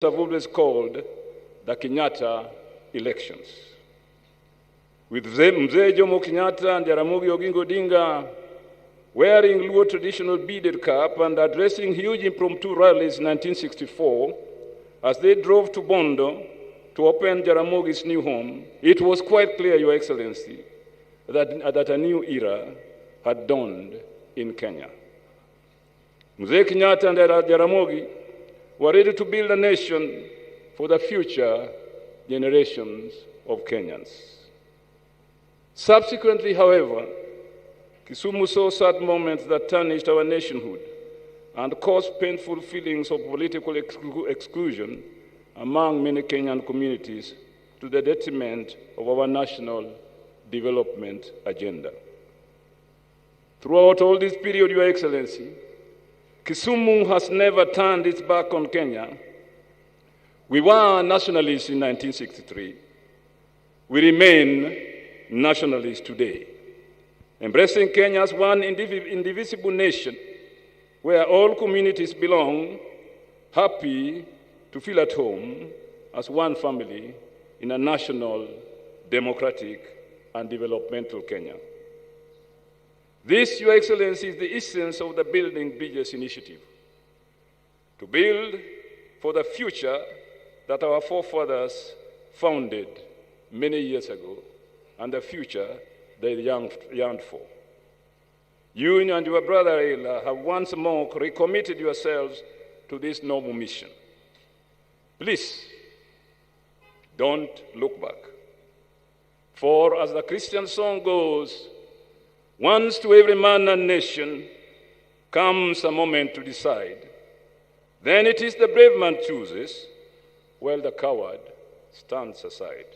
have always called the Kenyatta elections. With Mzee Jomo Kenyatta and Jaramogi Oginga Odinga wearing Luo traditional beaded cap and addressing huge impromptu rallies in 1964, as they drove to Bondo to open Jaramogi's new home, it was quite clear, Your Excellency, that a new era had dawned in Kenya. Mzee Kenyatta and Jaramogi were ready to build a nation for the future generations of Kenyans. Subsequently, however, Kisumu saw sad moments that tarnished our nationhood and caused painful feelings of political exclusion among many Kenyan communities to the detriment of our national development agenda. Throughout all this period, Your Excellency, Kisumu has never turned its back on Kenya. We were nationalists in 1963. We remain nationalists today, embracing Kenya as one indivisible nation where all communities belong, happy to feel at home as one family in a national, democratic, and developmental Kenya. This, Your Excellency, is the essence of the Building Bridges initiative, to build for the future that our forefathers founded many years ago, and the future they yearned for. You and your brother Raila have once more recommitted yourselves to this noble mission. Please, don't look back. For as the Christian song goes, once to every man and nation comes a moment to decide. Then it is the brave man chooses, while the coward stands aside.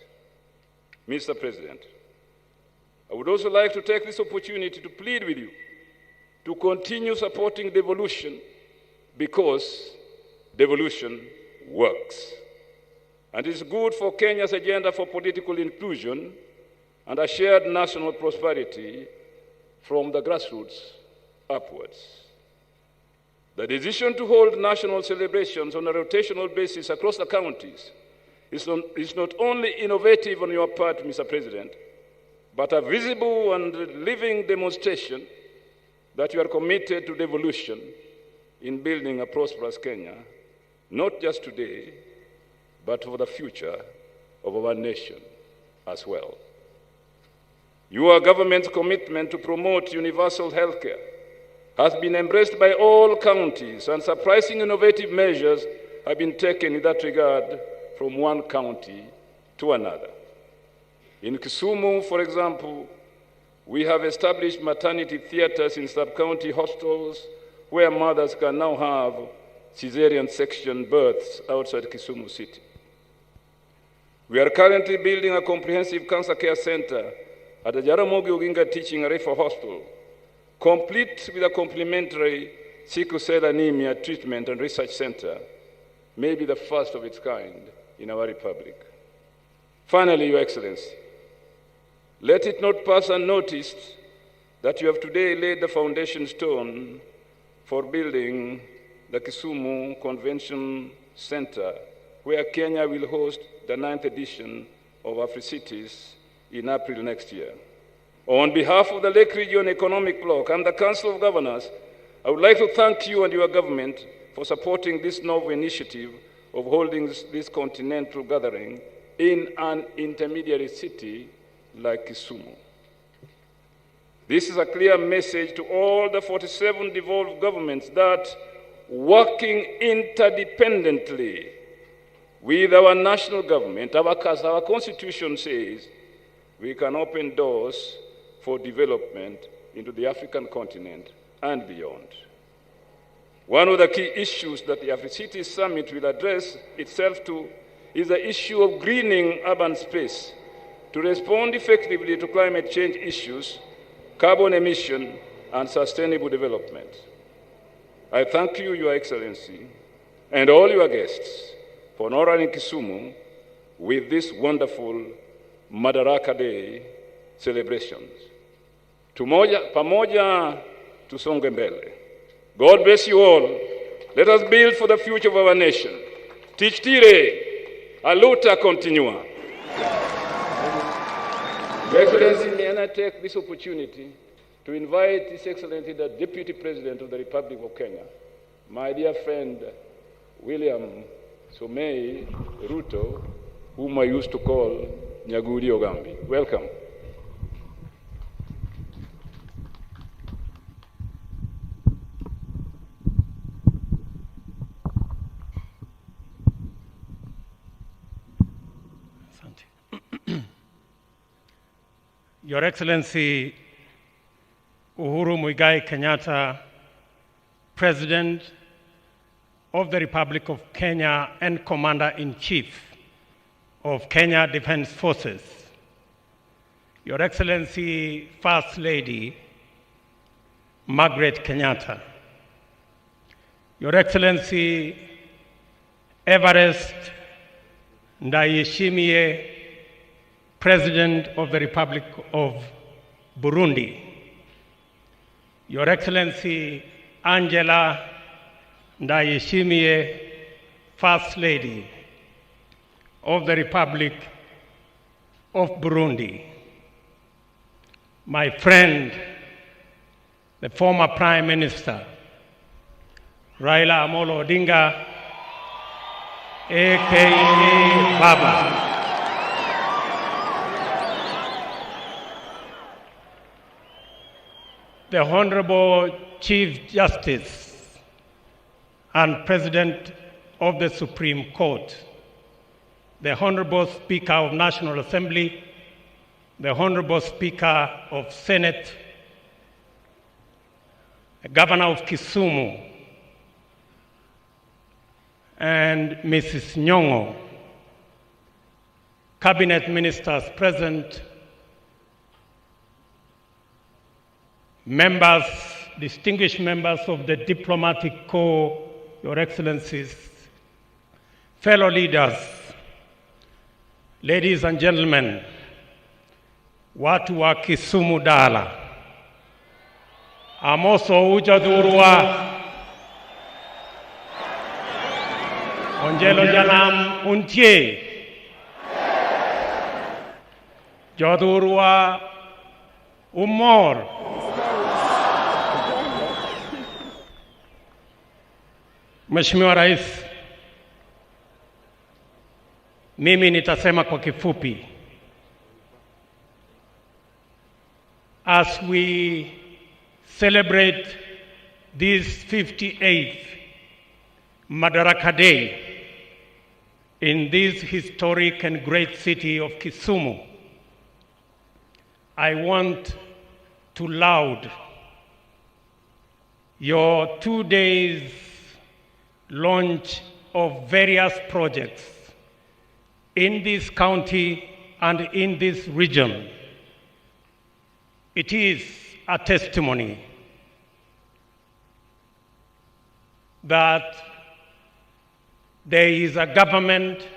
Mr. President, I would also like to take this opportunity to plead with you to continue supporting devolution, because devolution works. And it's good for Kenya's agenda for political inclusion and a shared national prosperity from the grassroots upwards. The decision to hold national celebrations on a rotational basis across the counties is not only innovative on your part, Mr. President, but a visible and living demonstration that you are committed to devolution in building a prosperous Kenya, not just today, but for the future of our nation as well. Your government's commitment to promote universal health care has been embraced by all counties, and surprising innovative measures have been taken in that regard from one county to another. In Kisumu, for example, we have established maternity theaters in sub-county hospitals where mothers can now have cesarean section births outside Kisumu City. We are currently building a comprehensive cancer care center at the Jaramogi Oginga Teaching and Referral Hospital, complete with a complementary sickle cell anemia treatment and research center, maybe the first of its kind in our republic. Finally, Your Excellency, let it not pass unnoticed that you have today laid the foundation stone for building the Kisumu Convention Center, where Kenya will host the 9th edition of AfriCities in April next year. On behalf of the Lake Region Economic Bloc and the Council of Governors, I would like to thank you and your government for supporting this novel initiative of holding this continental gathering in an intermediary city like Kisumu. This is a clear message to all the 47 devolved governments that, working interdependently with our national government, as our constitution says, we can open doors for development into the African continent and beyond. One of the key issues that the AfriCities Summit will address itself to is the issue of greening urban space to respond effectively to climate change issues, carbon emission, and sustainable development. I thank you, Your Excellency, and all your guests for honoring Kisumu with this wonderful Madaraka Day celebrations. Pamoja tusonge mbele. God bless you all. Let us build for the future of our nation. Tichtire, a luta continua. Your Excellency, may I take this opportunity to invite His Excellency, the Deputy President of the Republic of Kenya, my dear friend William Somei Ruto, whom I used to call Nyaguri Ogambi. Welcome. Your Excellency Uhuru Muigai Kenyatta, President of the Republic of Kenya and Commander-in-Chief of Kenya Defense Forces, Your Excellency First Lady Margaret Kenyatta, Your Excellency Everest Ndayishimiye, President of the Republic of Burundi, Your Excellency Angela Ndayishimiye, First Lady of the Republic of Burundi, my friend, the former Prime Minister, Raila Amolo Odinga, aka Baba. The Honorable Chief Justice and President of the Supreme Court, the Honorable Speaker of National Assembly, the Honorable Speaker of Senate, the Governor of Kisumu, and Mrs. Nyong'o, Cabinet Ministers present, members, distinguished members of the Diplomatic Corps, Your Excellencies, fellow leaders, ladies and gentlemen, watu wa Kisumu Dala, amoso ujadurwa, onjelo janam untie, jadurwa umor, Mheshimiwa Rais, mimi nitasema kwa kifupi. As we celebrate this 58th Madaraka Day in this historic and great city of Kisumu, I want to laud your 2 days launch of various projects in this county and in this region. It is a testimony that there is a government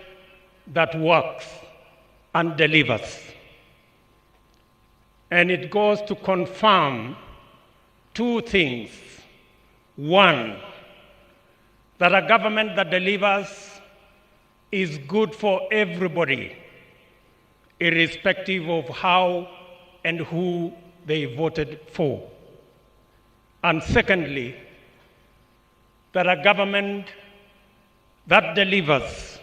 that works and delivers. And it goes to confirm two things. One, that a government that delivers is good for everybody, irrespective of how and who they voted for. And secondly, that a government that delivers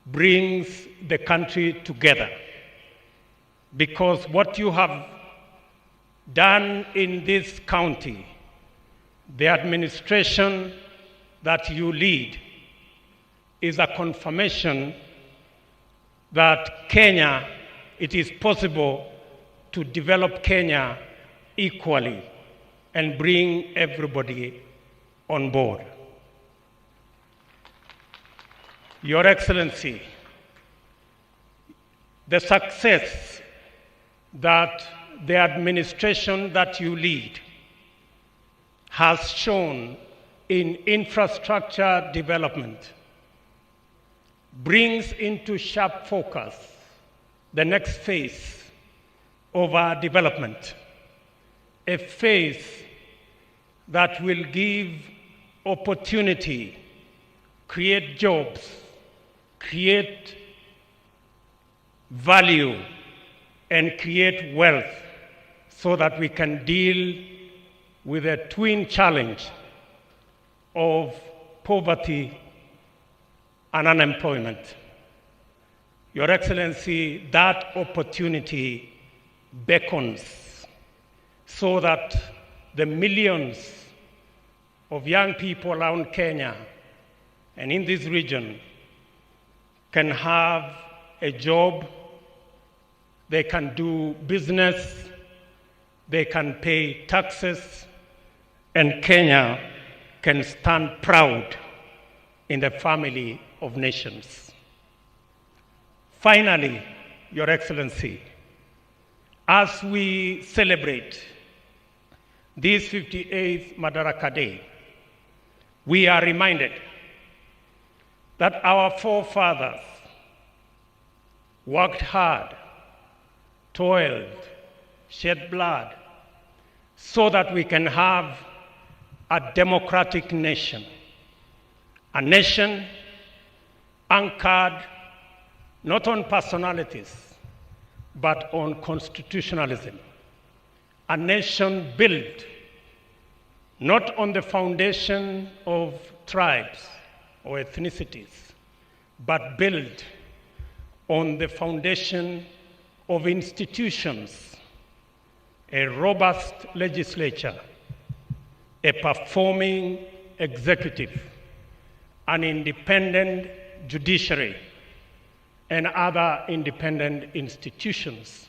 brings the country together. Because what you have done in this county, the administration that you lead, is a confirmation that Kenya, it is possible to develop Kenya equally and bring everybody on board. Your Excellency, the success that the administration that you lead has shown in infrastructure development brings into sharp focus the next phase of our development, a phase that will give opportunity create jobs, create value, and create wealth so that we can deal with a twin challenge of poverty and unemployment. Your Excellency, that opportunity beckons so that the millions of young people around Kenya and in this region can have a job, they can do business, they can pay taxes, and Kenya can stand proud in the family of nations. Finally, Your Excellency, as we celebrate this 58th Madaraka Day, we are reminded that our forefathers worked hard, toiled, shed blood, so that we can have a democratic nation, a nation anchored not on personalities, but on constitutionalism, a nation built not on the foundation of tribes or ethnicities, but built on the foundation of institutions, a robust legislature, a performing executive, an independent judiciary, and other independent institutions,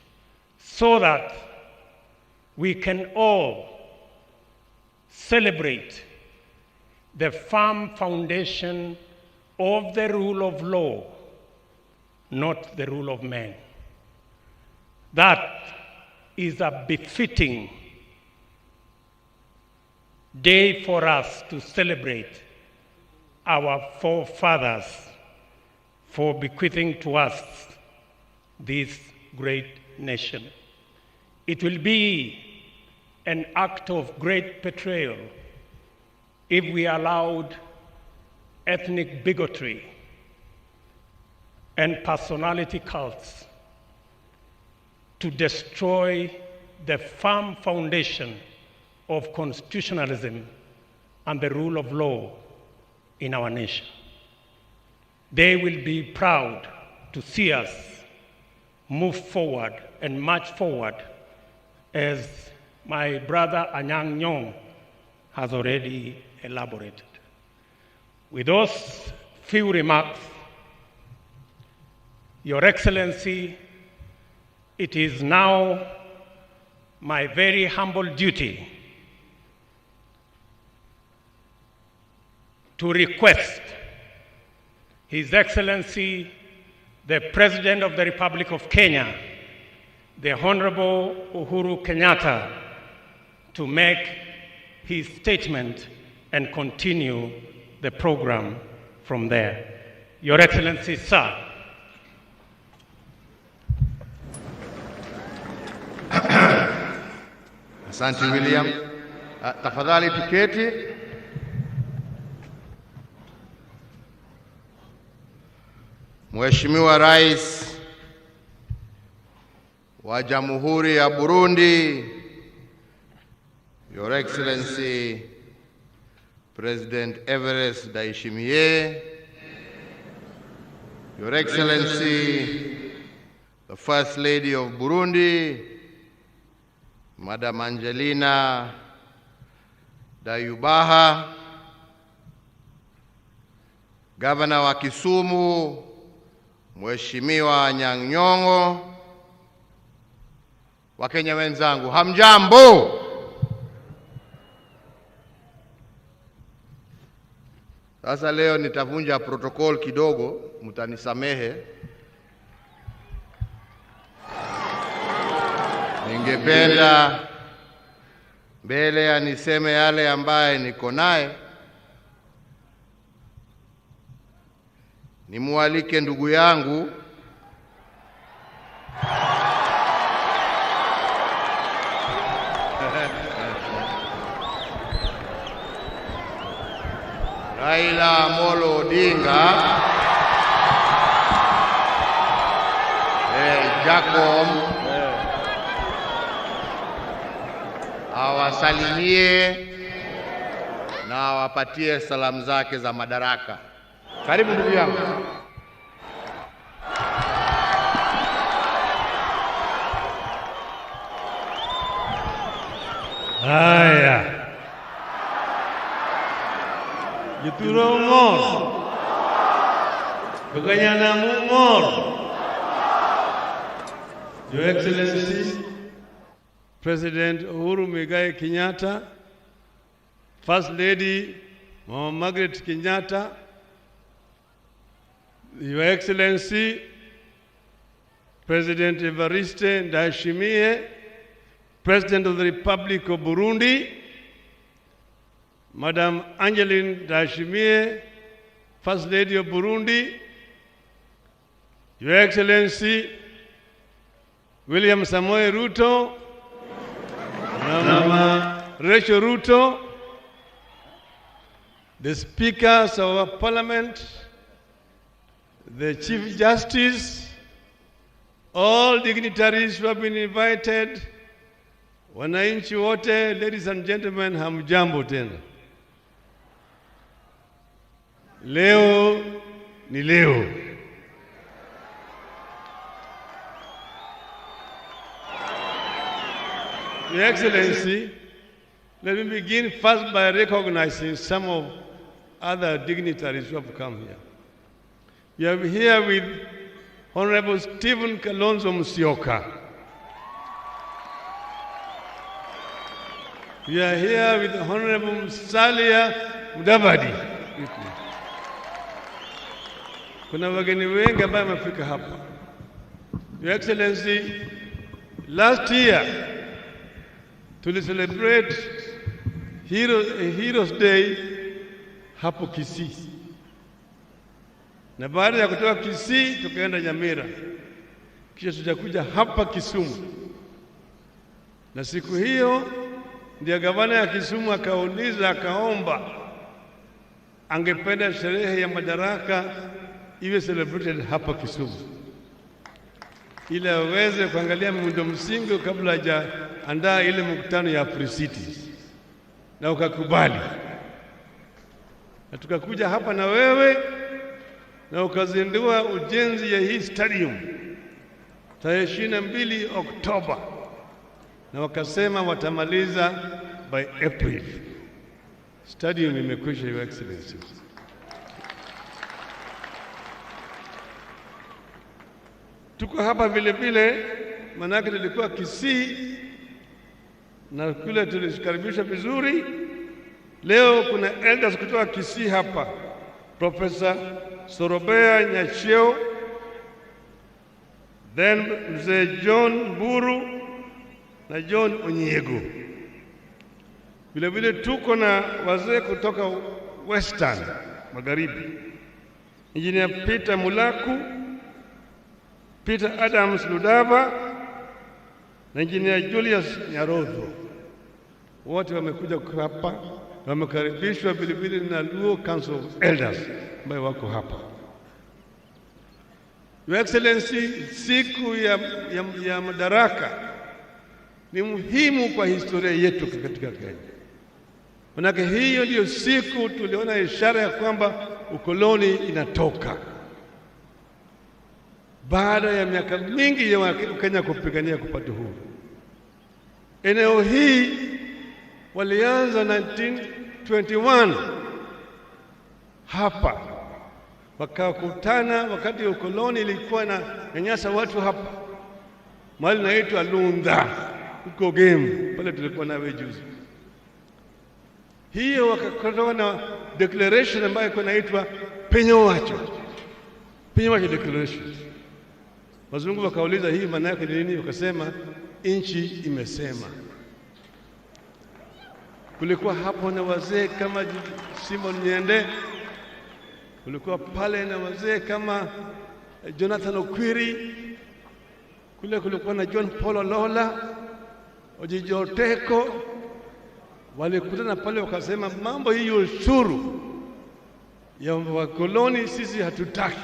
so that we can all celebrate the firm foundation of the rule of law, not the rule of man. That is a befitting day for us to celebrate our forefathers for bequeathing to us this great nation. It will be an act of great betrayal if we allowed ethnic bigotry and personality cults to destroy the firm foundation of constitutionalism and the rule of law in our nation. They will be proud to see us move forward and march forward, as my brother Anyang' Nyong has already elaborated. With those few remarks, Your Excellency, it is now my very humble duty to request His Excellency, the President of the Republic of Kenya, the Honorable Uhuru Kenyatta, to make his statement and continue the program from there. Your Excellency, sir. Asante William. Tafadhali tuketi. Mheshimiwa Rais wa Jamhuri ya Burundi, Your Excellency President Everest Ndayishimiye, Your Excellency the First Lady of Burundi, Madam Angelina Dayubaha, Governor wa Kisumu, Mheshimiwa Anyang' Nyong'o, Wakenya wenzangu, hamjambo? Sasa leo nitavunja protocol kidogo, mtanisamehe. Ningependa mbele ya niseme yale ambaye niko naye, nimualike ndugu yangu Raila Amolo Odinga, Jacob, awasalimie na awapatie salamu zake za Madaraka. Karibu ndugu yangu. Haya. Juturo umor. Bukanyana mumor. Your Excellency, President Uhuru Muigai Kenyatta, First Lady Mama Margaret Kenyatta, Your Excellency, President Evariste Ndayishimiye, President of the Republic of Burundi, Madam Angeline Ndayishimiye, First Lady of Burundi, Your Excellency, William Samoei Ruto, Mama Rachel Ruto, the speakers of our parliament, the Chief Justice, all dignitaries who have been invited, wananchi wote, ladies and gentlemen, hamjambo tena. Leo ni leo. Your Excellency, let me begin first by recognizing some of other dignitaries who have come here. We are here with Honorable Stephen Kalonzo Musyoka. We are here with Honorable Musalia Mudavadi. Kuna wageni wengi ambao wamefika hapa. Your Excellency, last year to celebrate Heroes Day hapo Kisii. Na baada ya kutoka Kisii tukaenda Nyamira. Kisha tutakuja hapa Kisumu. Na siku hiyo ndio gavana ya Kisumu akaomba angependa sherehe ya Madaraka iwe celebrated hapa Kisumu, ili aweze kuangalia muundo msingi kabla hajaandaa ile mkutano ya Free City, na ukakubali. Na tukakuja hapa na wewe na ukazindua ujenzi ya hii stadium tarehe 22 Oktoba, na wakasema watamaliza by April. Stadium imekwisha, Your Excellency. Tuko hapa vile vile, manake tulikuwa Kisii na kule tulishikaribisha vizuri. Leo kuna elders kutoka Kisii hapa, Professor Sorobea Nyacheo, then Mzee John Buru na John Onyiego. Vile vile tuko na wazee kutoka Western Magharibi, Engineer Peter Mulaku, Peter Adams Ludava na Engineer Julius Nyarodho. Wote wamekuja hapa, wamekaribishwa vile vile na Luo Council of Elders ambao wako hapa. Your Excellency, siku ya Madaraka ni muhimu kwa historia yetu katika Kenya. Manake hiyo ndio siku tuliona ishara ya kwamba ukoloni inatoka. Baada ya miaka mingi ya Kenya kupigania kupata uhuru. Eneo hii walianza 1921 hapa. Wakakutana wakati ukoloni ilikuwa na nyanyasa watu hapa. Mahali naitwa Lunda, huko Game, pale tulikuwa nawe juzi. Hiyo wakakutana na declaration ambayo ilikuwa inaitwa Penyowacho Declaration. Wazungu wakauliza hii maana yake ni nini? Wakasema nchi imesema. Kulikuwa hapo na wazee kama Simon Nyende, kulikuwa pale na wazee kama Jonathan Okwiri, kulikuwa na John Paul Lola, Ojijo Teko. Walikutana pale wakasema mambo hii ushuru ya wakoloni sisi hatutaki,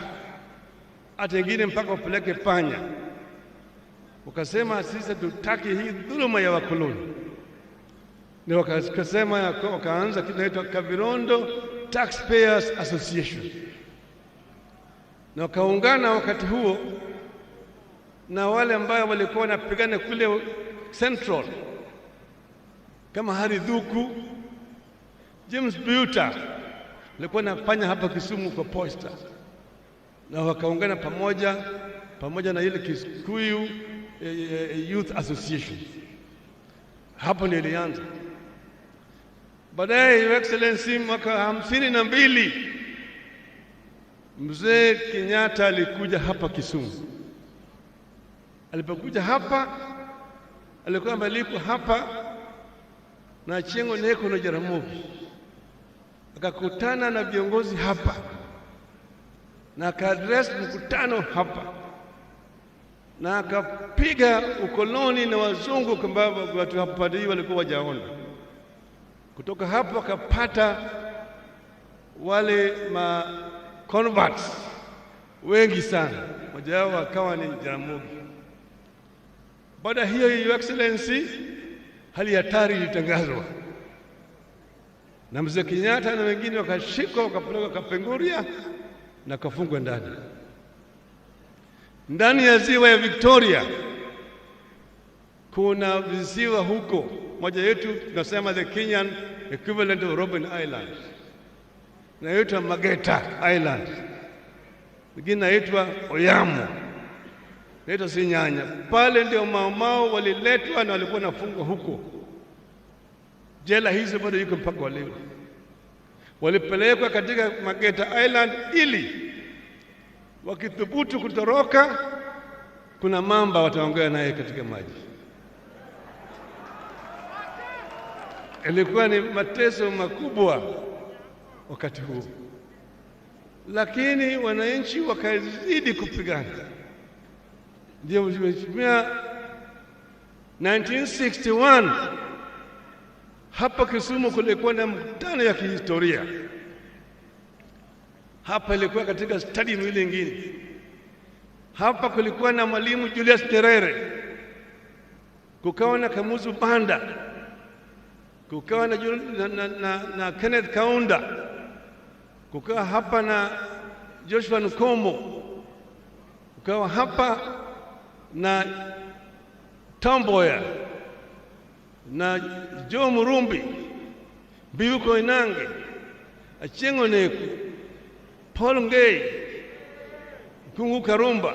hata wengine mpaka wapeleke panya. Wakasema sisi hatutaki hii dhuluma ya wakoloni, na wakasema wakaanza kitu kinaitwa Kavirondo Taxpayers Association, na wakaungana wakati huo na wale ambao walikuwa wanapigana kule Central kama Hari Dhuku, James Buta alikuwa anafanya hapa Kisumu kwa posta, na wakaungana pamoja na ile Kikuyu Youth Association. Hapo ndio ilianza. Baadaye Your Excellency mwaka 52 Mzee Kenyatta alikuja hapa Kisumu. Alipokuja hapa alikuwa amealikwa hapa na Chengo Neko na Jaramogi, akakutana na viongozi hapa na akaadress mkutano hapa na akapiga ukoloni na wazungu kwamba watu hapa walikuwa wajaona. Kutoka hapo akapata wale ma converts wengi sana, mmoja wao akawa ni Jaramogi. Baada hiyo, Your Excellency, hali hatari ilitangazwa na Mzee Kenyatta na wengine wakashikwa, wakapelekwa Kapenguria na kafungwa ndani ya ziwa ya Victoria. Kuna visiwa huko, moja yetu tunasema the Kenyan equivalent of Robben Island, na inaitwa Mageta Island, nyingine inaitwa Oyamo, inaitwa Sinyanya. Pale ndio Maumau waliletwa na walikuwa nafungwa huko. Jela hizo bado yuko mpaka leo. Walipelekwa katika Mageta Island ili wakithubutu kutoroka, kuna mamba wataongea naye katika maji. Ilikuwa ni mateso makubwa wakati huo, lakini wananchi wakazidi kupigana. Ndio mheshimiwa 1961 hapa Kisumu kulikuwa na mkutano ya kihistoria. Hapa ilikuwa katika stadium ile nyingine. Hapa kulikuwa na Mwalimu Julius Nyerere, kukawa na Kamuzu Banda, kukawa na Kenneth Kaunda, kukawa hapa na Joshua Nkomo, kukawa hapa na Tomboya na Joe Murumbi, Mbiu Koinange, Achengo Neko, Paul Ngei, Kungu Karumba,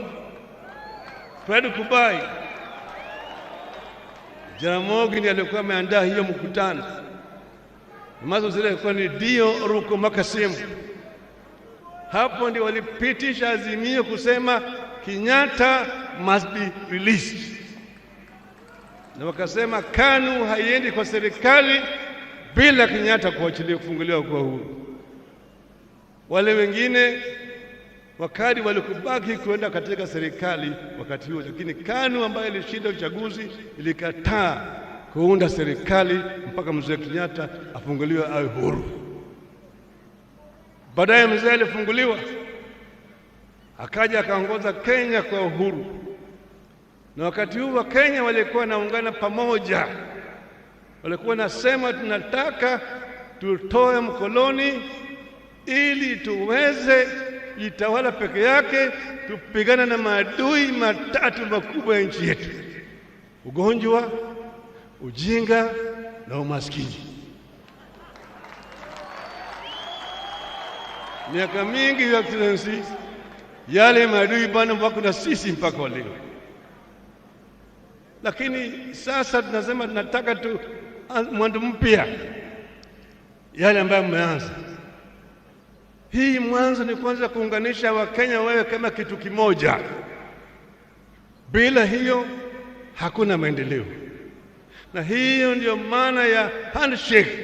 Fred Kubai. Jaramogi ndiye alikuwa ameandaa hiyo mkutano. Mazo zile ilikuwa ni Dio Ruko Makasimu. Hapo ndio walipitisha azimio kusema Kenyatta must be released, na wakasema KANU haiendi kwa serikali bila Kenyatta kuachiliwa, kufunguliwa kwa huru. Wale wengine wakati walikubaki kwenda katika serikali wakati huo, lakini KANU ambayo ilishinda uchaguzi ilikataa kuunda serikali mpaka Mzee Kenyatta afunguliwe awe huru. Baadaye mzee alifunguliwa, akaja akaongoza Kenya kwa uhuru, na wakati huo wa Kenya walikuwa naungana pamoja, walikuwa nasema tunataka tutoe mkoloni ili tuweze jitawala peke yake, tupigana na maadui matatu makubwa ya nchi yetu: ugonjwa, ujinga na umaskini. Miaka mingi, Your Excellency, yale maadui bado wako na sisi mpaka leo. Lakini sasa tunasema tunataka tu mwanzo mpya, yale ambayo mmeanza. Hii mwanzo ni kwanza kuunganisha Wakenya wewe kama kitu kimoja. Bila hiyo hakuna maendeleo, na hiyo ndio maana ya handshake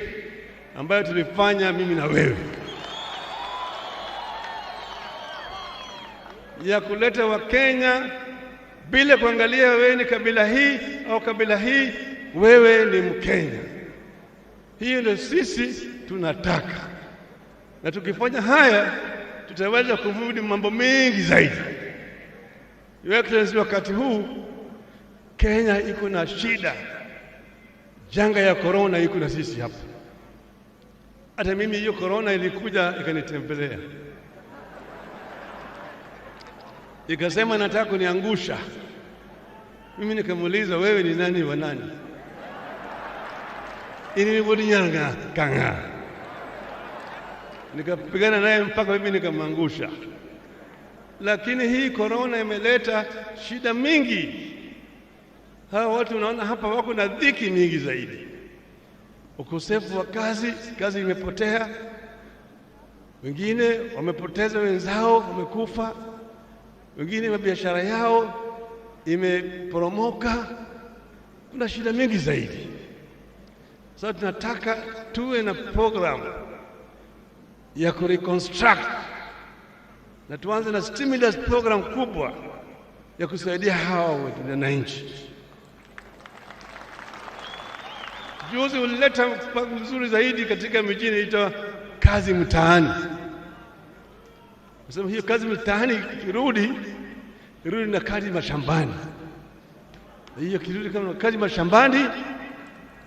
ambayo tulifanya mimi na wewe, ya kuleta Wakenya bila kuangalia wewe ni kabila hii au kabila hii, wewe ni Mkenya. Hiyo ndio sisi tunataka. na tukifanya haya tutaweza kumudu mambo mengi zaidi. Your Excellency, wakati huu Kenya iko na shida, janga ya corona iko na sisi hapa. Hata mimi hiyo corona ilikuja ikanitembelea, ikasema nataka kuniangusha. Mimi nikamuuliza, wewe ni nani wa nani? Inibodinyanga kanga. Nikapigana naye mpaka mimi nikamangusha. Lakini hii corona imeleta shida mingi. Hawa watu unaona hapa wako na dhiki mingi zaidi. Ukosefu wa kazi imepotea. Wengine wamepoteza wenzao, wamekufa. Wengine biashara yao imeporomoka. Kuna shida mingi zaidi. Sasa tunataka tuwe na program ya kureconstruct, na tuanze na stimulus program kubwa ya kusaidia hawa wananchi. Juzi ulileta mpango mzuri zaidi katika mijini inaitwa kazi mtaani. Nasema hiyo kazi mtaani kirudi na kazi mashambani. Hiyo kirudi kama kazi mashambani,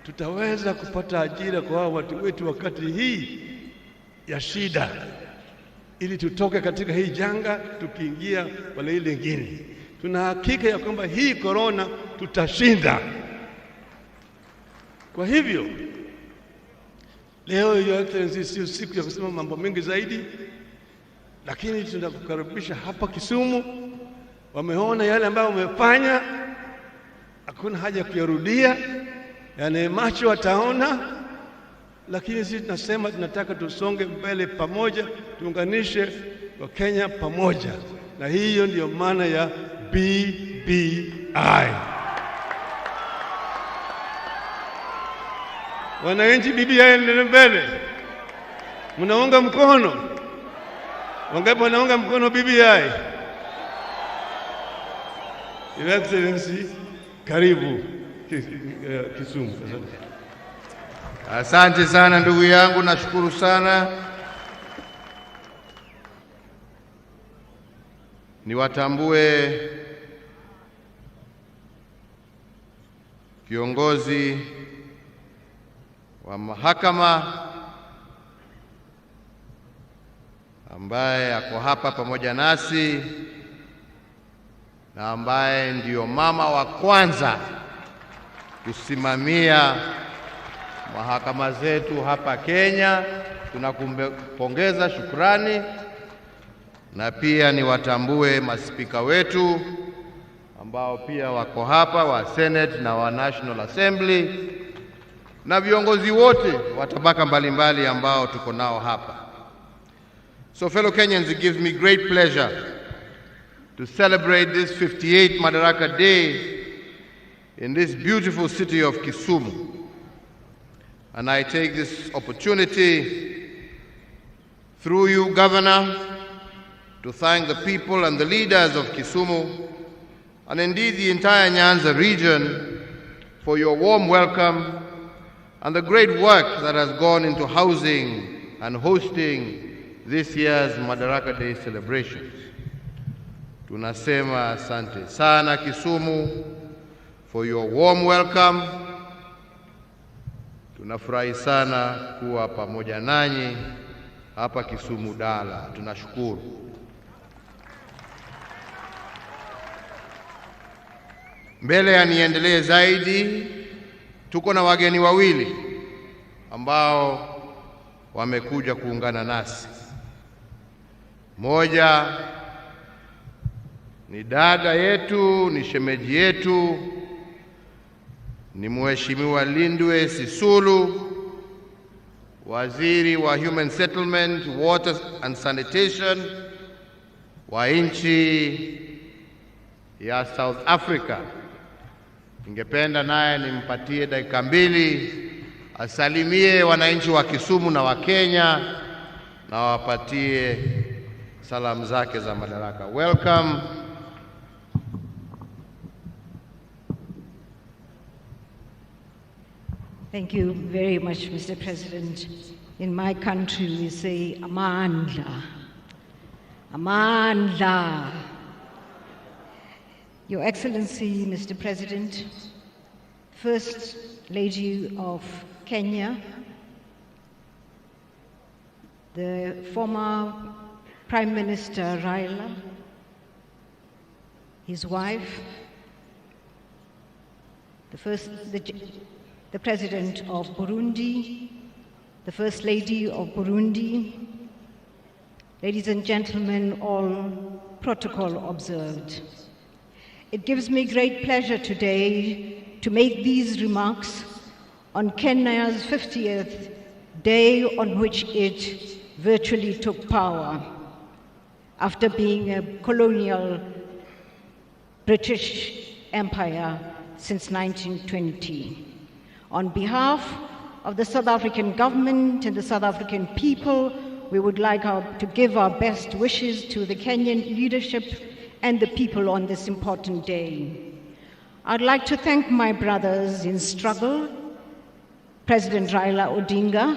tutaweza kupata ajira kwa watu wetu wakati hii ya shida, ili tutoke katika hii janga tukiingia wale ile nyingine. Tuna hakika ya kwamba hii corona tutashinda. Kwa hivyo leo, Your Excellency, sio siku ya kusema mambo mengi zaidi, lakini tunakukaribisha hapa Kisumu. Wameona yale ambayo umefanya, hakuna haja ya kuyarudia, yale macho wataona. Lakini sisi tunasema tunataka tusonge mbele pamoja, tuunganishe wa Kenya pamoja, na hiyo ndio maana ya BBI. Wananchi, BBI ndio mbele. Mnaunga mkono? Wangapi wanaunga mkono BBI? Your Excellency, karibu Kisumu. Asante sana ndugu yangu, nashukuru sana. Niwatambue kiongozi wa mahakama ambaye ako hapa pamoja nasi na ambaye ndiyo mama wa kwanza kusimamia mahakama zetu hapa Kenya. Tunakumpongeza, shukrani. Na pia niwatambue maspika wetu ambao pia wako hapa, wa Senate na wa National Assembly, na viongozi wote wa tabaka mbalimbali ambao tuko nao hapa. So fellow Kenyans, it gives me great pleasure to celebrate this 58th Madaraka Day in this beautiful city of Kisumu. And I take this opportunity, through you, Governor, to thank the people and the leaders of Kisumu, and indeed the entire Nyanza region, for your warm welcome and the great work that has gone into housing and hosting this year's Madaraka Day celebrations. Tunasema asante sana Kisumu for your warm welcome. Tunafurahi sana kuwa pamoja nanyi hapa Kisumu Dala. Tunashukuru. Mbele ya niendelee zaidi, tuko na wageni wawili ambao wamekuja kuungana nasi. Moja ni dada yetu, ni shemeji yetu, ni Mheshimiwa Lindwe Sisulu, Waziri wa Human Settlement, Water and Sanitation wa nchi ya South Africa. Ningependa naye nimpatie dakika mbili asalimie wananchi wa Kisumu na wa Kenya na wapatie salamu zake za Madaraka. Welcome. Thank you very much, Mr. President. In my country, we say, Amandla. Amandla. Your Excellency, Mr. President, First Lady of Kenya, the former Prime Minister Raila, his wife, the President of Burundi, the First Lady of Burundi, ladies and gentlemen, all protocol observed. It gives me great pleasure today to make these remarks on Kenya's 50th day on which it virtually took power after being a colonial British empire since 1920. On behalf of the South African government and the South African people, we would like to give our best wishes to the Kenyan leadership and the people on this important day. I'd like to thank my brothers in struggle, President Raila Odinga,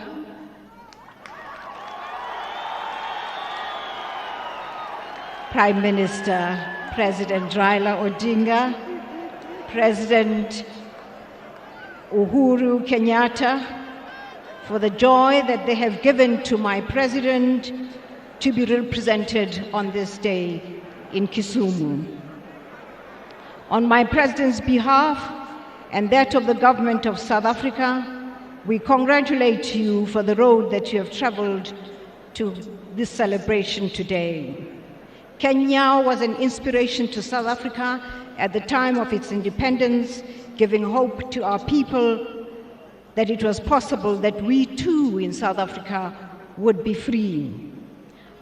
Prime Minister President Raila Odinga, President Uhuru Kenyatta, for the joy that they have given to my president to be represented on this day in Kisumu. On my president's behalf and that of the government of South Africa, we congratulate you for the road that you have traveled to this celebration today. Kenya was an inspiration to South Africa at the time of its independence, giving hope to our people that it was possible that we too in South Africa would be free.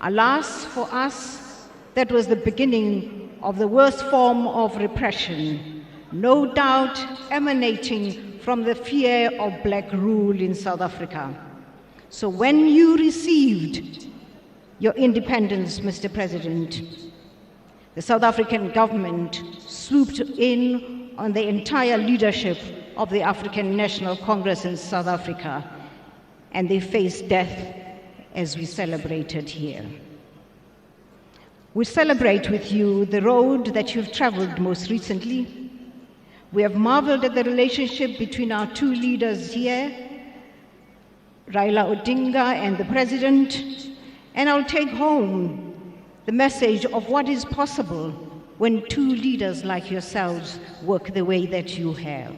Alas, for us, that was the beginning of the worst form of repression, no doubt emanating from the fear of black rule in South Africa. So when you received your independence, Mr. President, the South African government swooped in on the entire leadership of the African National Congress in South Africa, and they faced death as we celebrated here. We celebrate with you the road that you've traveled most recently. We have marveled at the relationship between our two leaders here, Raila Odinga and the President, and I'll take home the message of what is possible when two leaders like yourselves work the way that you have.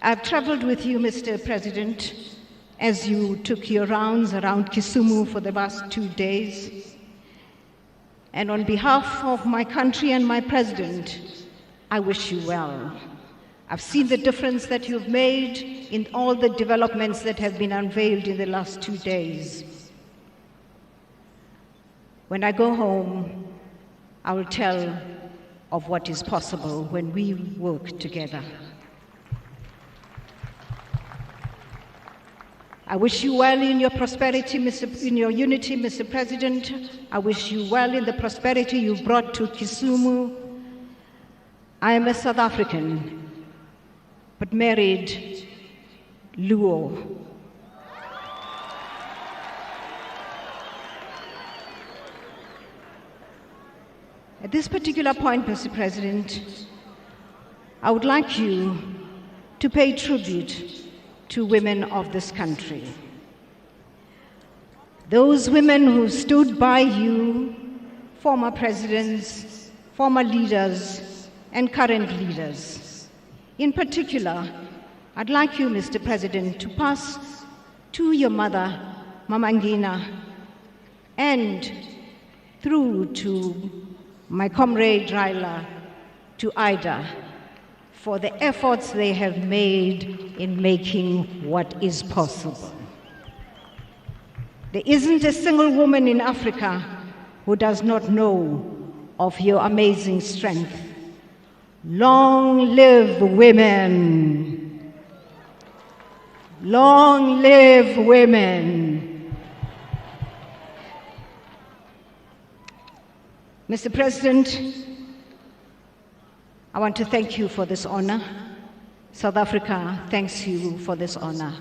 I've traveled with you, Mr. President, as you took your rounds around Kisumu for the last 2 days. And on behalf of my country and my president, I wish you well. I've seen the difference that you've made in all the developments that have been unveiled in the last 2 days. When I go home, I will tell of what is possible when we work together. I wish you well in your prosperity, in your unity, Mr. President. I wish you well in the prosperity you've brought to Kisumu. I am a South African, but married Luo. At this particular point, Mr. President, I would like you to pay tribute to women of this country. Those women who stood by you, former presidents, former leaders, and current leaders. In particular, I'd like you, Mr. President, to pass to your mother, Mama Ngina, and through to my comrade Raila, to Ida, for the efforts they have made in making what is possible. There isn't a single woman in Africa who does not know of your amazing strength. Long live women! Long live women! Mr. President, I want to thank you for this honor. South Africa thanks you for this honor.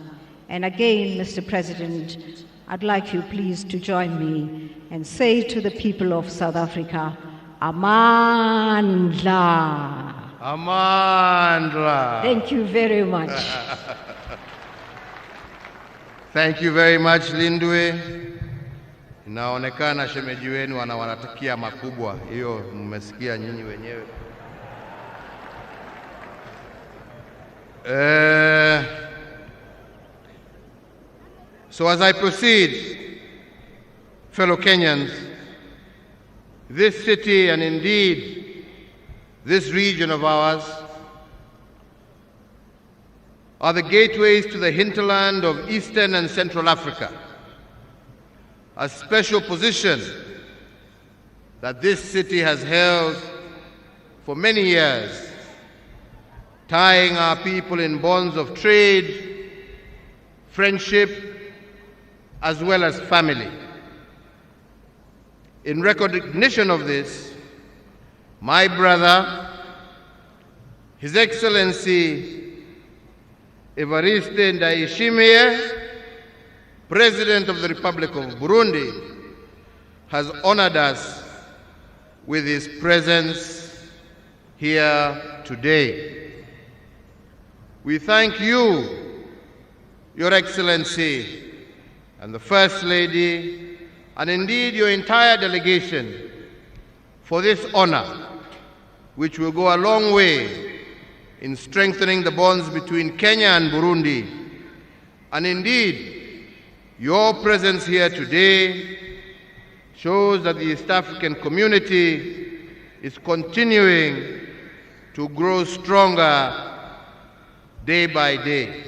And again, Mr. President, I'd like you please to join me and say to the people of South Africa, Amandla. Amandla. Thank you very much. Thank you very much, Lindwe. Inaonekana shemeji wenu wanawatakia makubwa. Hiyo mmesikia nyinyi wenyewe. So as I proceed, fellow Kenyans, this city and indeed this region of ours are the gateways to the hinterland of Eastern and Central Africa, a special position that this city has held for many years, tying our people in bonds of trade, friendship, as well as family. In recognition of this, my brother, His Excellency Evariste Ndayishimiye, President of the Republic of Burundi, has honored us with his presence here today. We thank you, Your Excellency, and the First Lady, and indeed your entire delegation, for this honor, which will go a long way in strengthening the bonds between Kenya and Burundi. And indeed, your presence here today shows that the East African community is continuing to grow stronger day by day.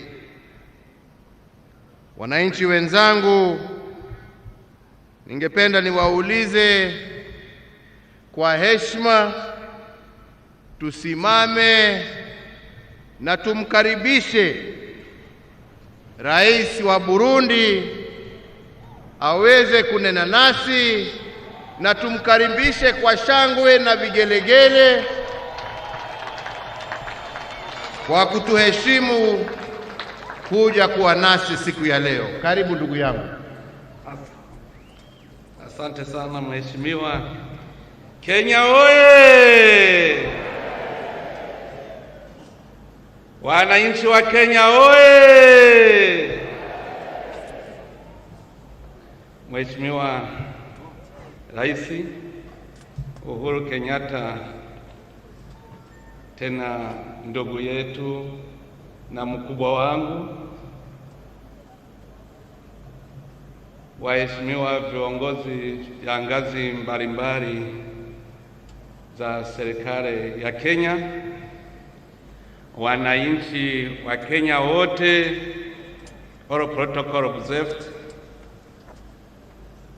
Wananchi wenzangu, ningependa niwaulize kwa heshima, tusimame na tumkaribishe Rais wa Burundi aweze kunena nasi, na tumkaribishe kwa shangwe na vigelegele kwa kutuheshimu kuja kuwa nasi siku ya leo. Karibu ndugu yangu. Asante sana Mheshimiwa. Kenya oye! Wananchi wa Kenya oye! Mheshimiwa Rais Uhuru Kenyatta, tena ndugu yetu na mkubwa wangu, waheshimiwa viongozi ya ngazi mbalimbali za serikali ya Kenya, wananchi wa Kenya wote, all protocol observed.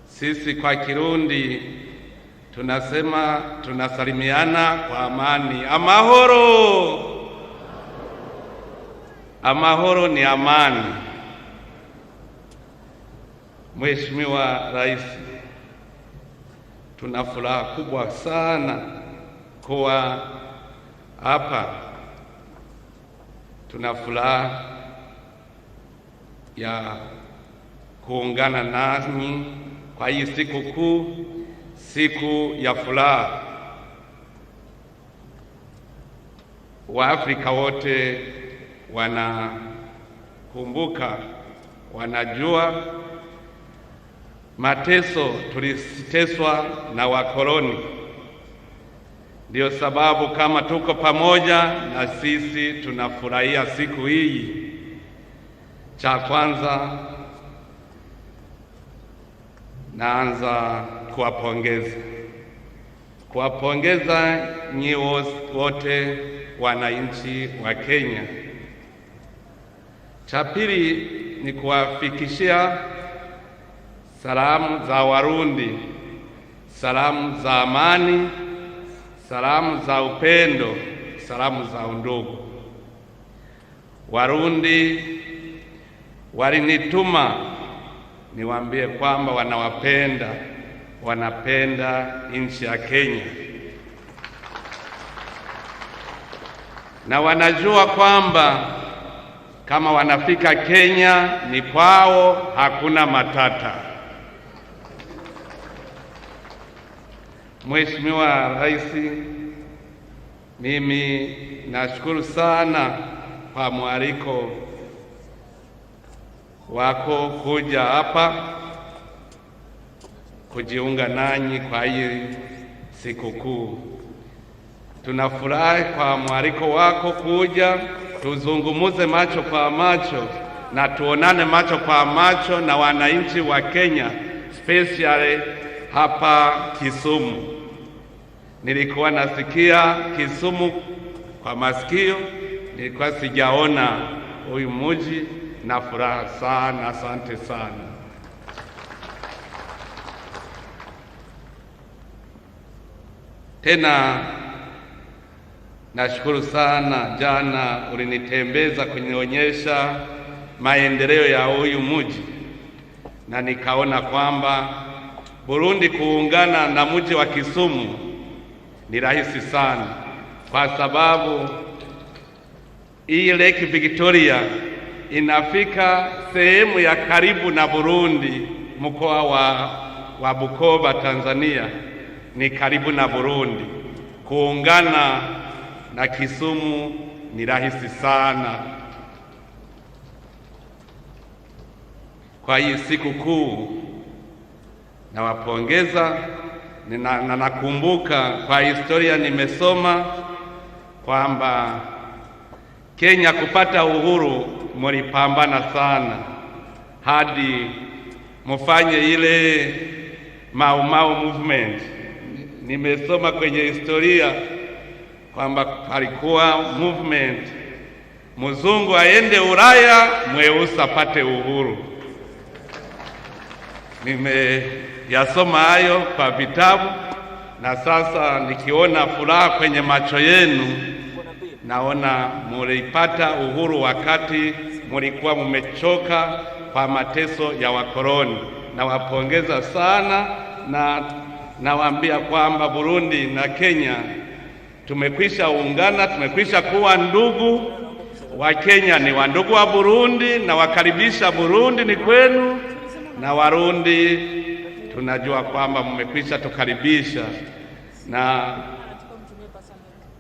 Sisi kwa Kirundi tunasema tunasalimiana kwa amani. Amahoro! Amahoro ni amani. Mheshimiwa Rais, tuna furaha kubwa sana kuwa hapa. Tuna furaha ya kuungana nanyi kwa hii siku kuu, siku ya furaha. Waafrika wote wanakumbuka, wanajua mateso tuliteswa na wakoloni. Ndio sababu kama tuko pamoja na sisi tunafurahia siku hii. Cha kwanza naanza kuwapongeza nyi wote wananchi wa Kenya. Cha pili ni kuwafikishia salamu za Warundi, salamu za amani, salamu za upendo, salamu za undugu. Warundi walinituma niwaambie kwamba wanapenda nchi ya Kenya. na wanajua kwamba kama wanafika Kenya ni kwao, hakuna matata. Mheshimiwa Rais, mimi nashukuru sana kwa mwaliko wako kuja hapa kujiunga nanyi kwa hii sikukuu. Tunafurahi kwa mwaliko wako kuja tuzungumuze macho kwa macho na tuonane macho kwa macho na wananchi wa Kenya, especially hapa Kisumu. Nilikuwa nasikia Kisumu kwa masikio, nilikuwa sijaona huyu mji, na furaha sana. Asante sana. Tena nashukuru sana, jana ulinitembeza kunionyesha maendeleo ya huyu mji, na nikaona kwamba Burundi kuungana na mji wa Kisumu ni rahisi sana, kwa sababu hii Lake Victoria inafika sehemu ya karibu na Burundi. Mkoa wa Bukoba, Tanzania ni karibu na Burundi. Kuungana na Kisumu ni rahisi sana. Kwa hii siku kuu nawapongeza, na nakumbuka kwa historia nimesoma kwamba Kenya kupata uhuru mulipambana sana hadi mufanye ile Mau Mau movement. Nimesoma kwenye historia kwamba palikuwa movement mzungu aende Ulaya, mweusi apate uhuru. Nimeyasoma hayo kwa vitabu, na sasa nikiona furaha kwenye macho yenu, naona mulipata uhuru wakati mulikuwa mumechoka kwa mateso ya wakoloni. Nawapongeza sana, na nawaambia kwamba Burundi na Kenya tumekwisha ungana, tumekwisha kuwa ndugu. Wa Kenya ni wa ndugu wa Burundi, na wakaribisha Burundi ni kwenu, na Warundi tunajua kwamba mmekwisha tukaribisha, na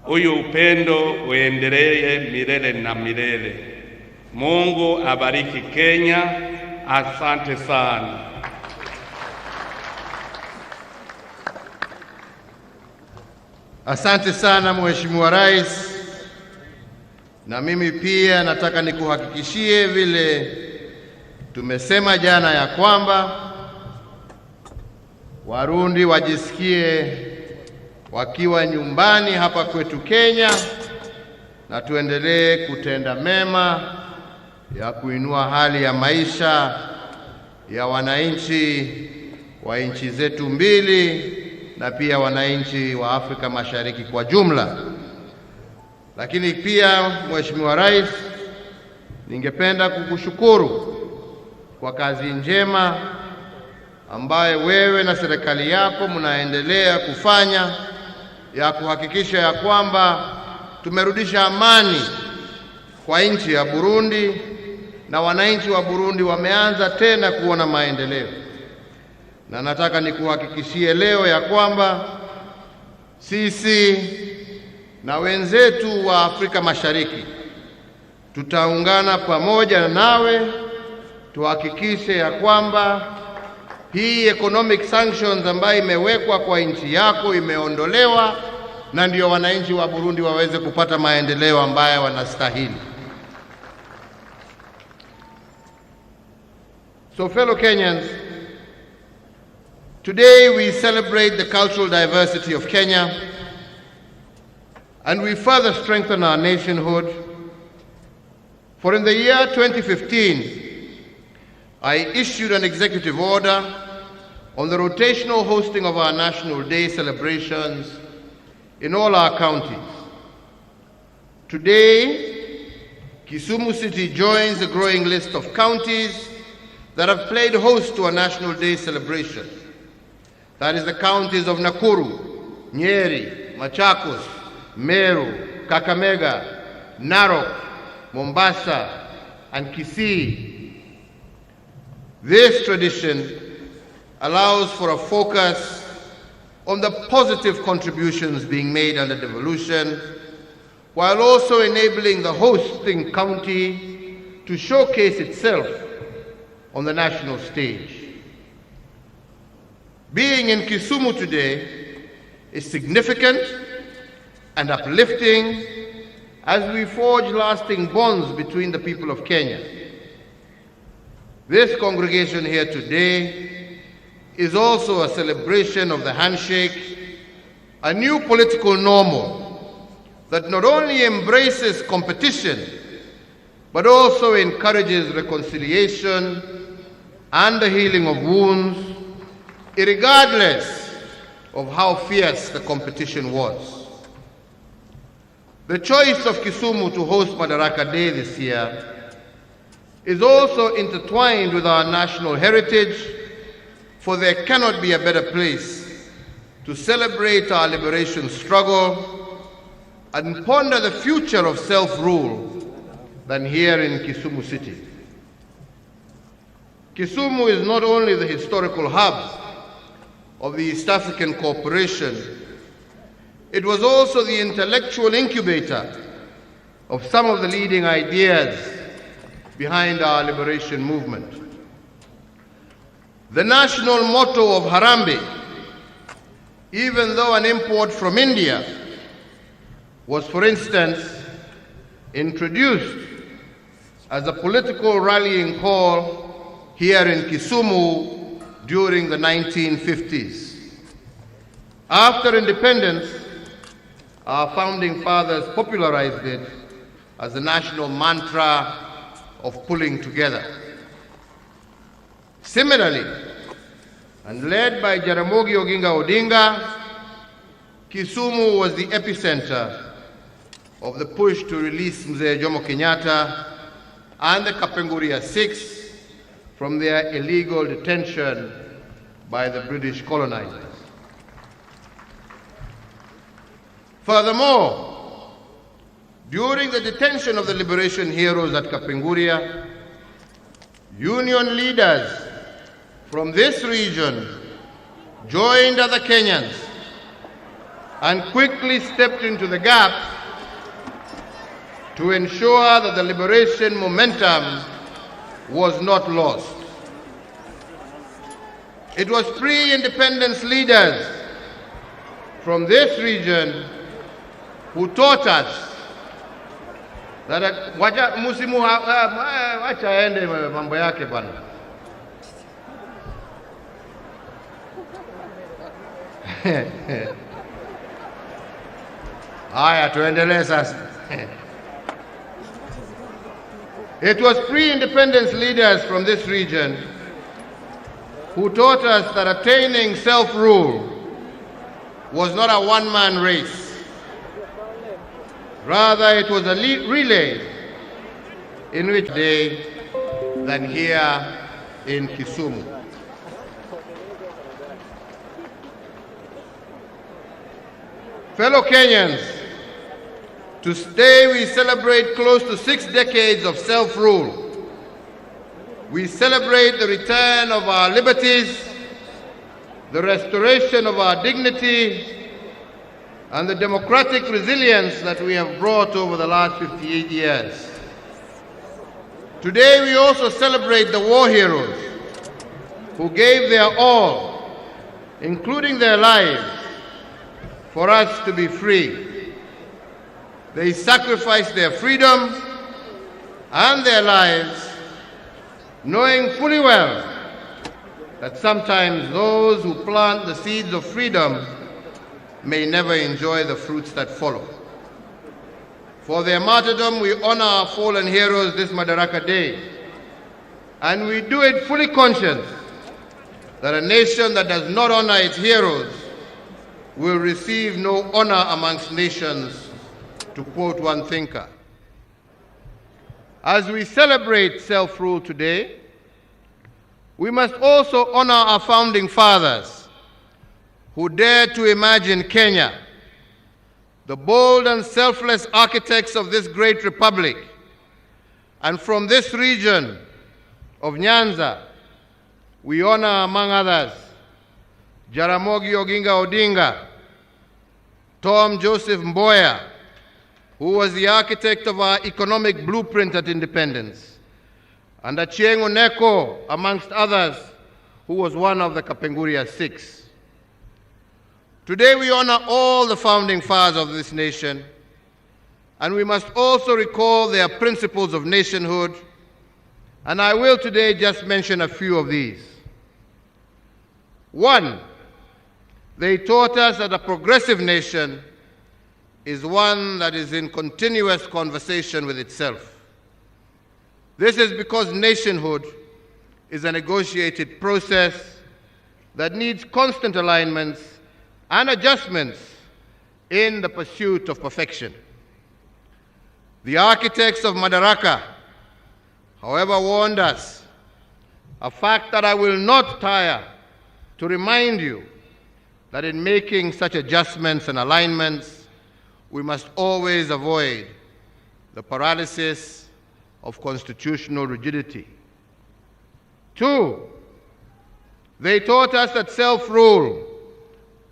huyu upendo uendelee milele na milele. Mungu abariki Kenya. Asante sana. Asante sana Mheshimiwa Rais, na mimi pia nataka nikuhakikishie vile tumesema jana ya kwamba Warundi wajisikie wakiwa nyumbani hapa kwetu Kenya, na tuendelee kutenda mema ya kuinua hali ya maisha ya wananchi wa nchi zetu mbili na pia wananchi wa Afrika Mashariki kwa jumla. Lakini pia Mheshimiwa Rais, ningependa kukushukuru kwa kazi njema ambayo wewe na serikali yako mnaendelea kufanya ya kuhakikisha ya kwamba tumerudisha amani kwa nchi ya Burundi, na wananchi wa Burundi wameanza tena kuona maendeleo. Na nataka nikuhakikishie leo ya kwamba sisi na wenzetu wa Afrika Mashariki tutaungana pamoja nawe tuhakikishe ya kwamba hii economic sanctions ambayo imewekwa kwa nchi yako imeondolewa, na ndio wananchi wa Burundi waweze kupata maendeleo ambayo wanastahili. So fellow Kenyans, today we celebrate the cultural diversity of Kenya, and we further strengthen our nationhood. For in the year 2015, I issued an executive order on the rotational hosting of our National Day celebrations in all our counties. Today, Kisumu City joins the growing list of counties that have played host to a National Day celebration. That is the counties of Nakuru, Nyeri, Machakos, Meru, Kakamega, Narok, Mombasa, and Kisii. This tradition allows for a focus on the positive contributions being made under devolution, while also enabling the hosting county to showcase itself on the national stage. Being in Kisumu today is significant and uplifting as we forge lasting bonds between the people of Kenya. This congregation here today is also a celebration of the handshake, a new political normal that not only embraces competition, but also encourages reconciliation and the healing of wounds, regardless of how fierce the competition was. The choice of Kisumu to host Madaraka Day this year is also intertwined with our national heritage, for there cannot be a better place to celebrate our liberation struggle and ponder the future of self-rule than here in Kisumu City. Kisumu is not only the historical hub of the East African Cooperation, it was also the intellectual incubator of some of the leading ideas behind our liberation movement. The national motto of Harambee, even though an import from India, was, for instance, introduced as a political rallying call here in Kisumu during the 1950s. After independence, our founding fathers popularized it as the national mantra of pulling together. Similarly, and led by Jaramogi Oginga Odinga, Kisumu was the epicenter of the push to release Mzee Jomo Kenyatta and the Kapenguria Six from their illegal detention by the British colonizers. Furthermore, during the detention of the liberation heroes at Kapenguria, union leaders from this region joined other Kenyans and quickly stepped into the gap to ensure that the liberation momentum was not lost. It was pre-independence leaders from this region who taught us that wacha aende mambo yake bwana. Haya, tuendelee sasa. It was pre-independence leaders from this region who taught us that attaining self-rule was not a one-man race. Rather, it was a relay in which day than here in Kisumu. Fellow Kenyans, today we celebrate close to 6 decades of self-rule. We celebrate the return of our liberties, the restoration of our dignity, and the democratic resilience that we have brought over the last 58 years. Today we also celebrate the war heroes who gave their all, including their lives, for us to be free. They sacrificed their freedom and their lives, knowing fully well that sometimes those who plant the seeds of freedom may never enjoy the fruits that follow. For their martyrdom, we honor our fallen heroes this Madaraka Day, and we do it fully conscious that a nation that does not honor its heroes will receive no honor amongst nations, to quote one thinker. As we celebrate self-rule today, we must also honor our founding fathers who dared to imagine Kenya, the bold and selfless architects of this great republic, and from this region of Nyanza, we honor, among others, Jaramogi Oginga Odinga, Tom Joseph Mboya, who was the architect of our economic blueprint at independence, and Achieng' Oneko, amongst others, who was one of the Kapenguria Six. Today we honor all the founding fathers of this nation, and we must also recall their principles of nationhood, and I will today just mention a few of these. One, they taught us that a progressive nation is one that is in continuous conversation with itself. This is because nationhood is a negotiated process that needs constant alignments and adjustments in the pursuit of perfection. The architects of Madaraka, however, warned us, a fact that I will not tire to remind you, that in making such adjustments and alignments, we must always avoid the paralysis of constitutional rigidity. Two, they taught us that self-rule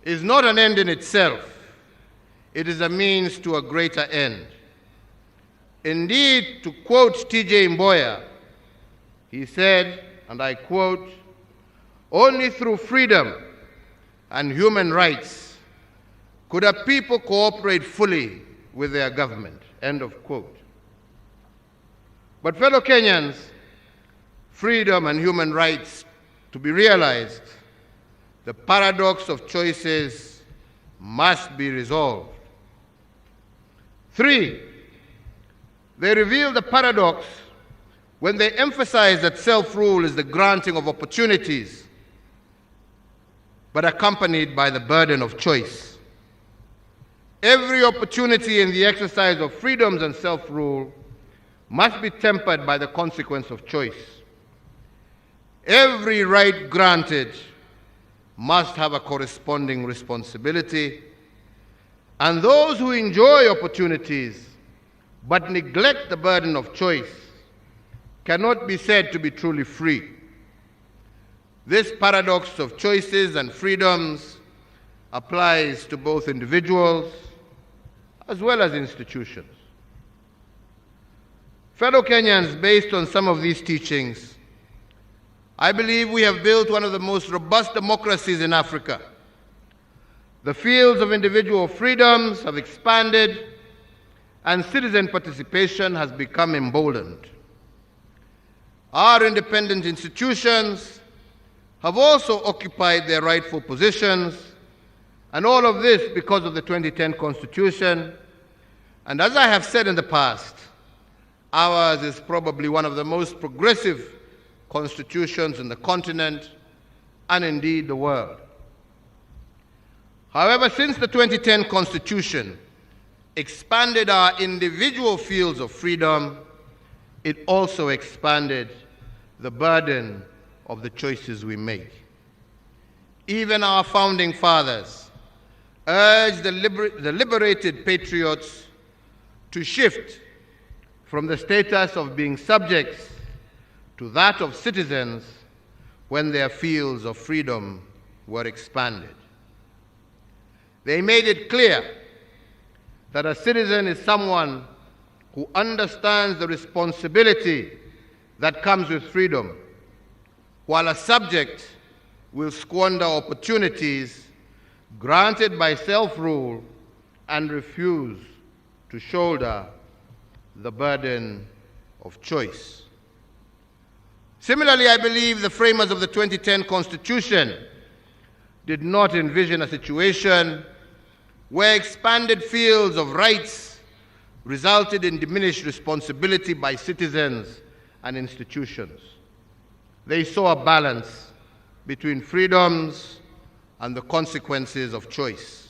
is not an end in itself. It is a means to a greater end. Indeed, to quote T.J. Mboya, he said, and I quote, "Only through freedom and human rights could a people cooperate fully with their government," end of quote. But fellow Kenyans, freedom and human rights to be realized, the paradox of choices must be resolved. Three, they reveal the paradox when they emphasize that self-rule is the granting of opportunities, but accompanied by the burden of choice. Every opportunity in the exercise of freedoms and self-rule must be tempered by the consequence of choice. Every right granted must have a corresponding responsibility, and those who enjoy opportunities but neglect the burden of choice cannot be said to be truly free. This paradox of choices and freedoms applies to both individuals as well as institutions. Fellow Kenyans, based on some of these teachings, I believe we have built one of the most robust democracies in Africa. The fields of individual freedoms have expanded, and citizen participation has become emboldened. Our independent institutions have also occupied their rightful positions, and all of this because of the 2010 Constitution. And as I have said in the past, ours is probably one of the most progressive constitutions in the continent and indeed the world. However, since the 2010 Constitution expanded our individual fields of freedom, it also expanded the burden of the choices we make. Even our founding fathers urged the liberated patriots to shift from the status of being subjects to that of citizens when their fields of freedom were expanded. They made it clear that a citizen is someone who understands the responsibility that comes with freedom, while a subject will squander opportunities granted by self-rule and refuse to shoulder the burden of choice. Similarly, I believe the framers of the 2010 Constitution did not envision a situation where expanded fields of rights resulted in diminished responsibility by citizens and institutions. They saw a balance between freedoms and the consequences of choice.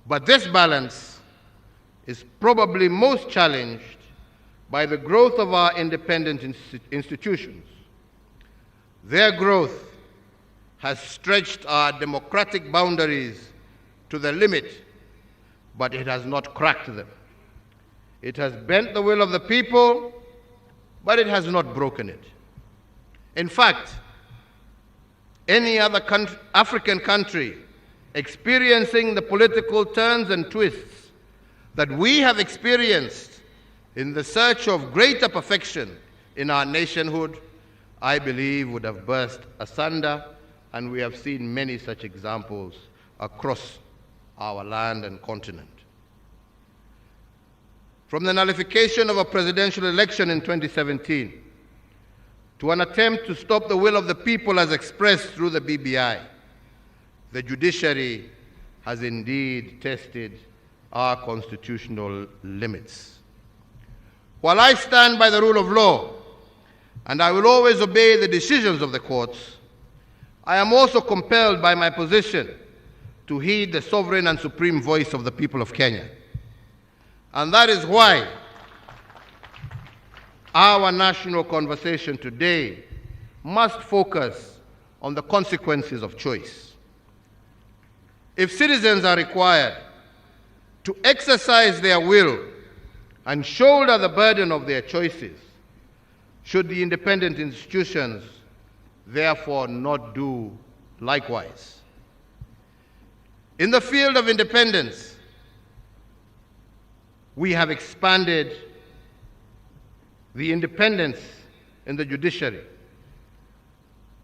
But this balance is probably most challenged by the growth of our independent institutions. Their growth has stretched our democratic boundaries to the limit, but it has not cracked them. It has bent the will of the people, but it has not broken it. In fact, any other African country experiencing the political turns and twists that we have experienced in the search of greater perfection in our nationhood, I believe would have burst asunder, and we have seen many such examples across our land and continent. From the nullification of a presidential election in 2017 to an attempt to stop the will of the people as expressed through the BBI, the judiciary has indeed tested our constitutional limits. While I stand by the rule of law, and I will always obey the decisions of the courts, I am also compelled by my position to heed the sovereign and supreme voice of the people of Kenya. And that is why our national conversation today must focus on the consequences of choice. If citizens are required to exercise their will and shoulder the burden of their choices, should the independent institutions therefore not do likewise? In the field of independence, we have expanded the independence in the judiciary.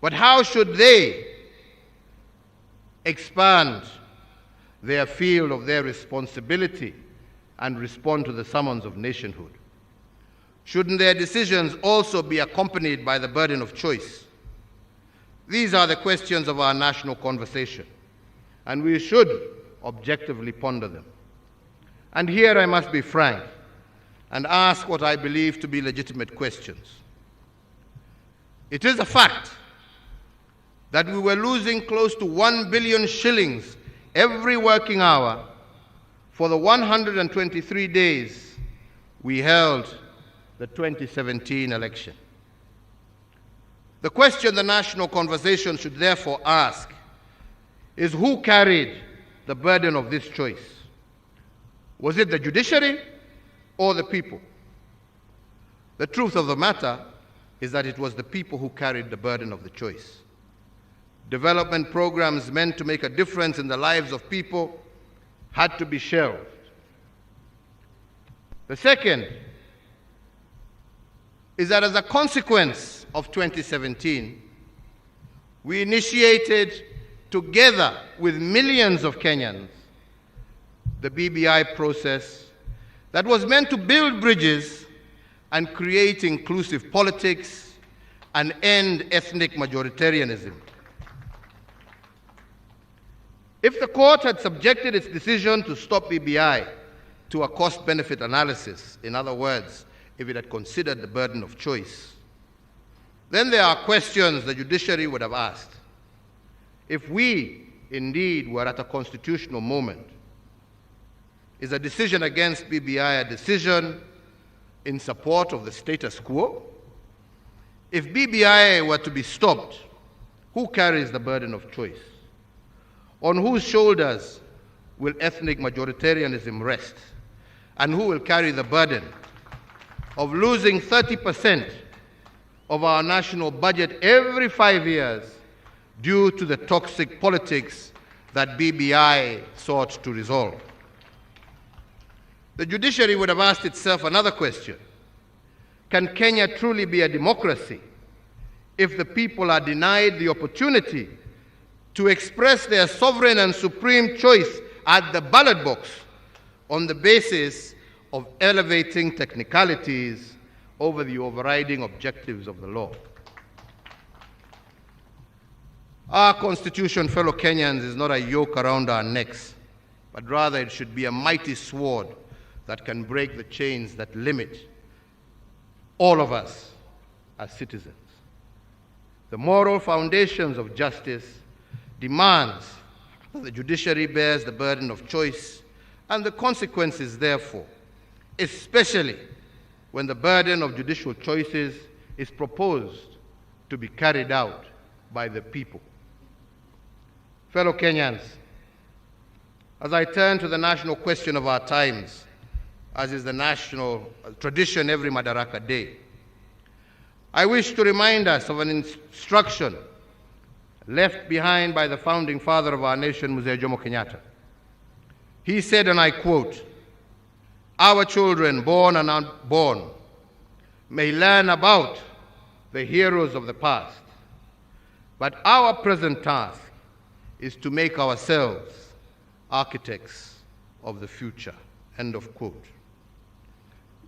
But how should they expand their field of their responsibility and respond to the summons of nationhood? Shouldn't their decisions also be accompanied by the burden of choice? These are the questions of our national conversation, and we should objectively ponder them. And here I must be frank and ask what I believe to be legitimate questions. It is a fact that we were losing close to 1 billion shillings every working hour for the 123 days we held the 2017 election. The question the national conversation should therefore ask is, who carried the burden of this choice? Was it the judiciary or the people? The truth of the matter is that it was the people who carried the burden of the choice. Development programs meant to make a difference in the lives of people had to be shelved. The second is that as a consequence of 2017, we initiated, together with millions of Kenyans, the BBI process that was meant to build bridges and create inclusive politics and end ethnic majoritarianism. If the court had subjected its decision to stop BBI to a cost-benefit analysis, in other words, if it had considered the burden of choice, then there are questions the judiciary would have asked. If we indeed were at a constitutional moment, is a decision against BBI a decision in support of the status quo? If BBI were to be stopped, who carries the burden of choice? On whose shoulders will ethnic majoritarianism rest? And who will carry the burden of losing 30% of our national budget every 5 years due to the toxic politics that BBI sought to resolve? The judiciary would have asked itself another question. Can Kenya truly be a democracy if the people are denied the opportunity to express their sovereign and supreme choice at the ballot box on the basis of elevating technicalities over the overriding objectives of the law? Our Constitution, fellow Kenyans, is not a yoke around our necks, but rather it should be a mighty sword that can break the chains that limit all of us as citizens. The moral foundations of justice demands that the judiciary bears the burden of choice and the consequences, therefore, especially when the burden of judicial choices is proposed to be carried out by the people. Fellow Kenyans, as I turn to the national question of our times, as is the national tradition every Madaraka Day, I wish to remind us of an instruction left behind by the founding father of our nation, Mzee Jomo Kenyatta. He said, and I quote, "Our children, born and unborn, may learn about the heroes of the past, but our present task is to make ourselves architects of the future." End of quote.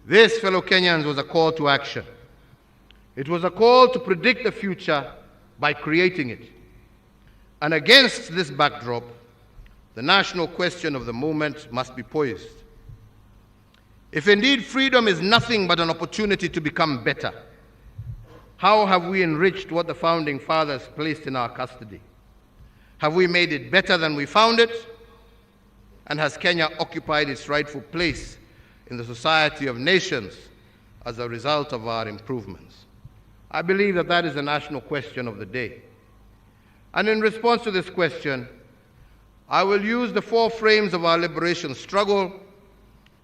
This, fellow Kenyans, was a call to action. It was a call to predict the future by creating it. And against this backdrop, the national question of the moment must be poised. If indeed freedom is nothing but an opportunity to become better, how have we enriched what the founding fathers placed in our custody? Have we made it better than we found it? And has Kenya occupied its rightful place in the society of nations as a result of our improvements? I believe that that is the national question of the day. And in response to this question, I will use the 4 frames of our liberation struggle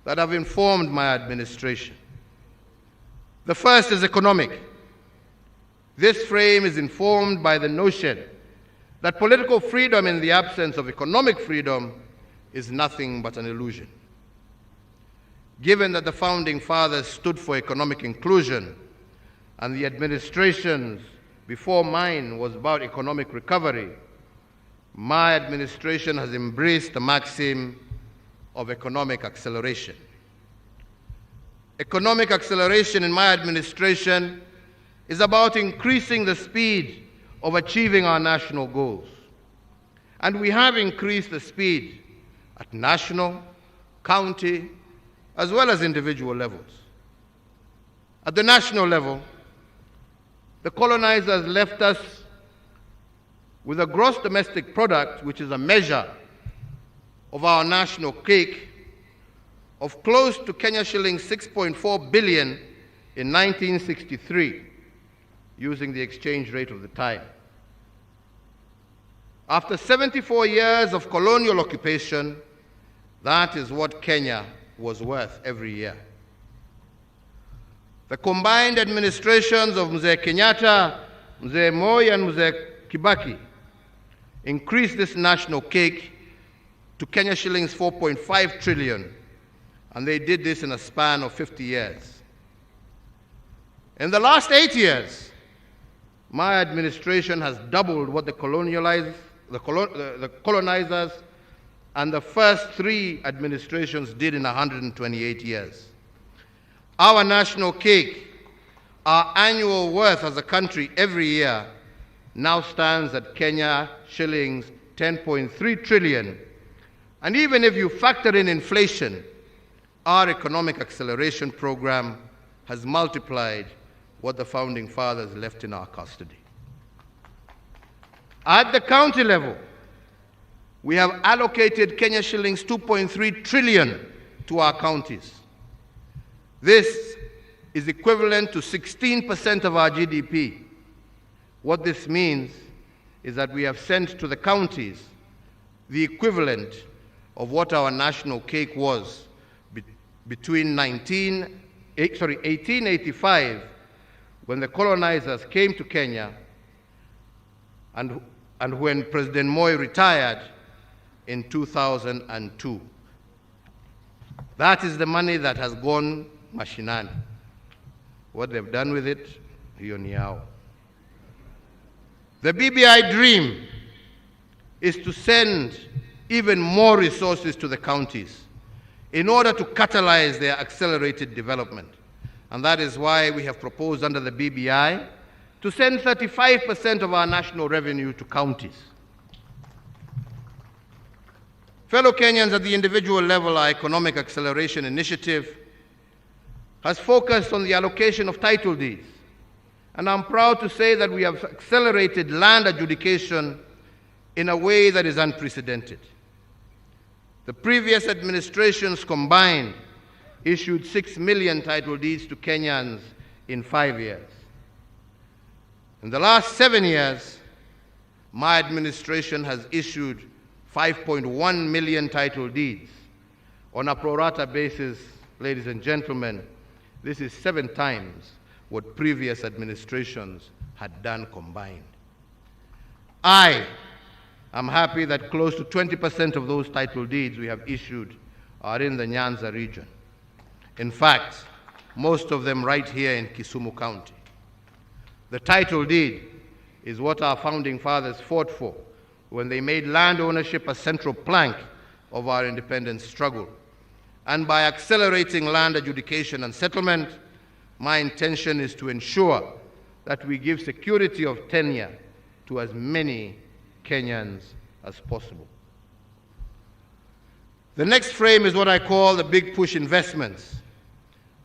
that have informed my administration. The first is economic. This frame is informed by the notion that political freedom in the absence of economic freedom is nothing but an illusion. Given that the founding fathers stood for economic inclusion and the administrations before mine was about economic recovery, my administration has embraced the maxim of economic acceleration. Economic acceleration in my administration is about increasing the speed of achieving our national goals. And we have increased the speed at national, county, as well as individual levels. At the national level, the colonizers left us with a gross domestic product, which is a measure of our national cake, of close to Kenya shillings 6.4 billion in 1963, using the exchange rate of the time. After 74 years of colonial occupation, that is what Kenya was worth every year. The combined administrations of Mzee Kenyatta, Mzee Moi, and Mzee Kibaki increased this national cake to Kenya shillings 4.5 trillion, and they did this in a span of 50 years. In the last 8 years, my administration has doubled what the colonizers and the first 3 administrations did in 128 years. Our national cake, our annual worth as a country every year, now stands at Kenya shillings 10.3 trillion. And even if you factor in inflation, our economic acceleration program has multiplied what the founding fathers left in our custody. At the county level, we have allocated Kenya shillings 2.3 trillion to our counties. This is equivalent to 16% of our GDP. What this means is that we have sent to the counties the equivalent of what our national cake was between 1885, when the colonizers came to Kenya, and when President Moi retired in 2002. That is the money that has gone mashinani. What they've done with it, hiyo ni yao. The BBI dream is to send even more resources to the counties in order to catalyze their accelerated development. And that is why we have proposed under the BBI to send 35% of our national revenue to counties. Fellow Kenyans, at the individual level, our economic acceleration initiative has focused on the allocation of title deeds. And I'm proud to say that we have accelerated land adjudication in a way that is unprecedented. The previous administrations combined issued 6 million title deeds to Kenyans in 5 years. In the last 7 years, my administration has issued 5.1 million title deeds. On a pro rata basis, ladies and gentlemen, this is 7 times what previous administrations had done combined. I am happy that close to 20% of those title deeds we have issued are in the Nyanza region. In fact, most of them right here in Kisumu County. The title deed is what our founding fathers fought for when they made land ownership a central plank of our independence struggle. And by accelerating land adjudication and settlement, my intention is to ensure that we give security of tenure to as many Kenyans as possible. The next frame is what I call the big push investments.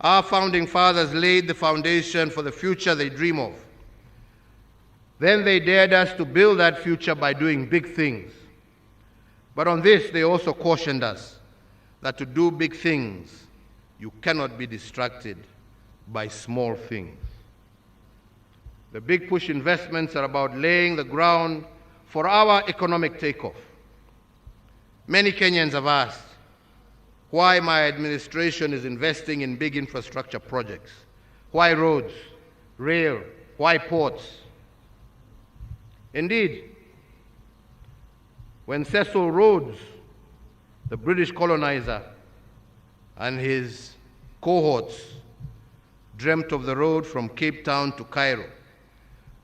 Our founding fathers laid the foundation for the future they dream of. Then they dared us to build that future by doing big things. But on this, they also cautioned us that to do big things, you cannot be distracted by small things. The big push investments are about laying the ground for our economic takeoff. Many Kenyans have asked why my administration is investing in big infrastructure projects. Why roads, rail, why ports? Indeed, when Cecil Rhodes, the British colonizer, and his cohorts dreamt of the road from Cape Town to Cairo,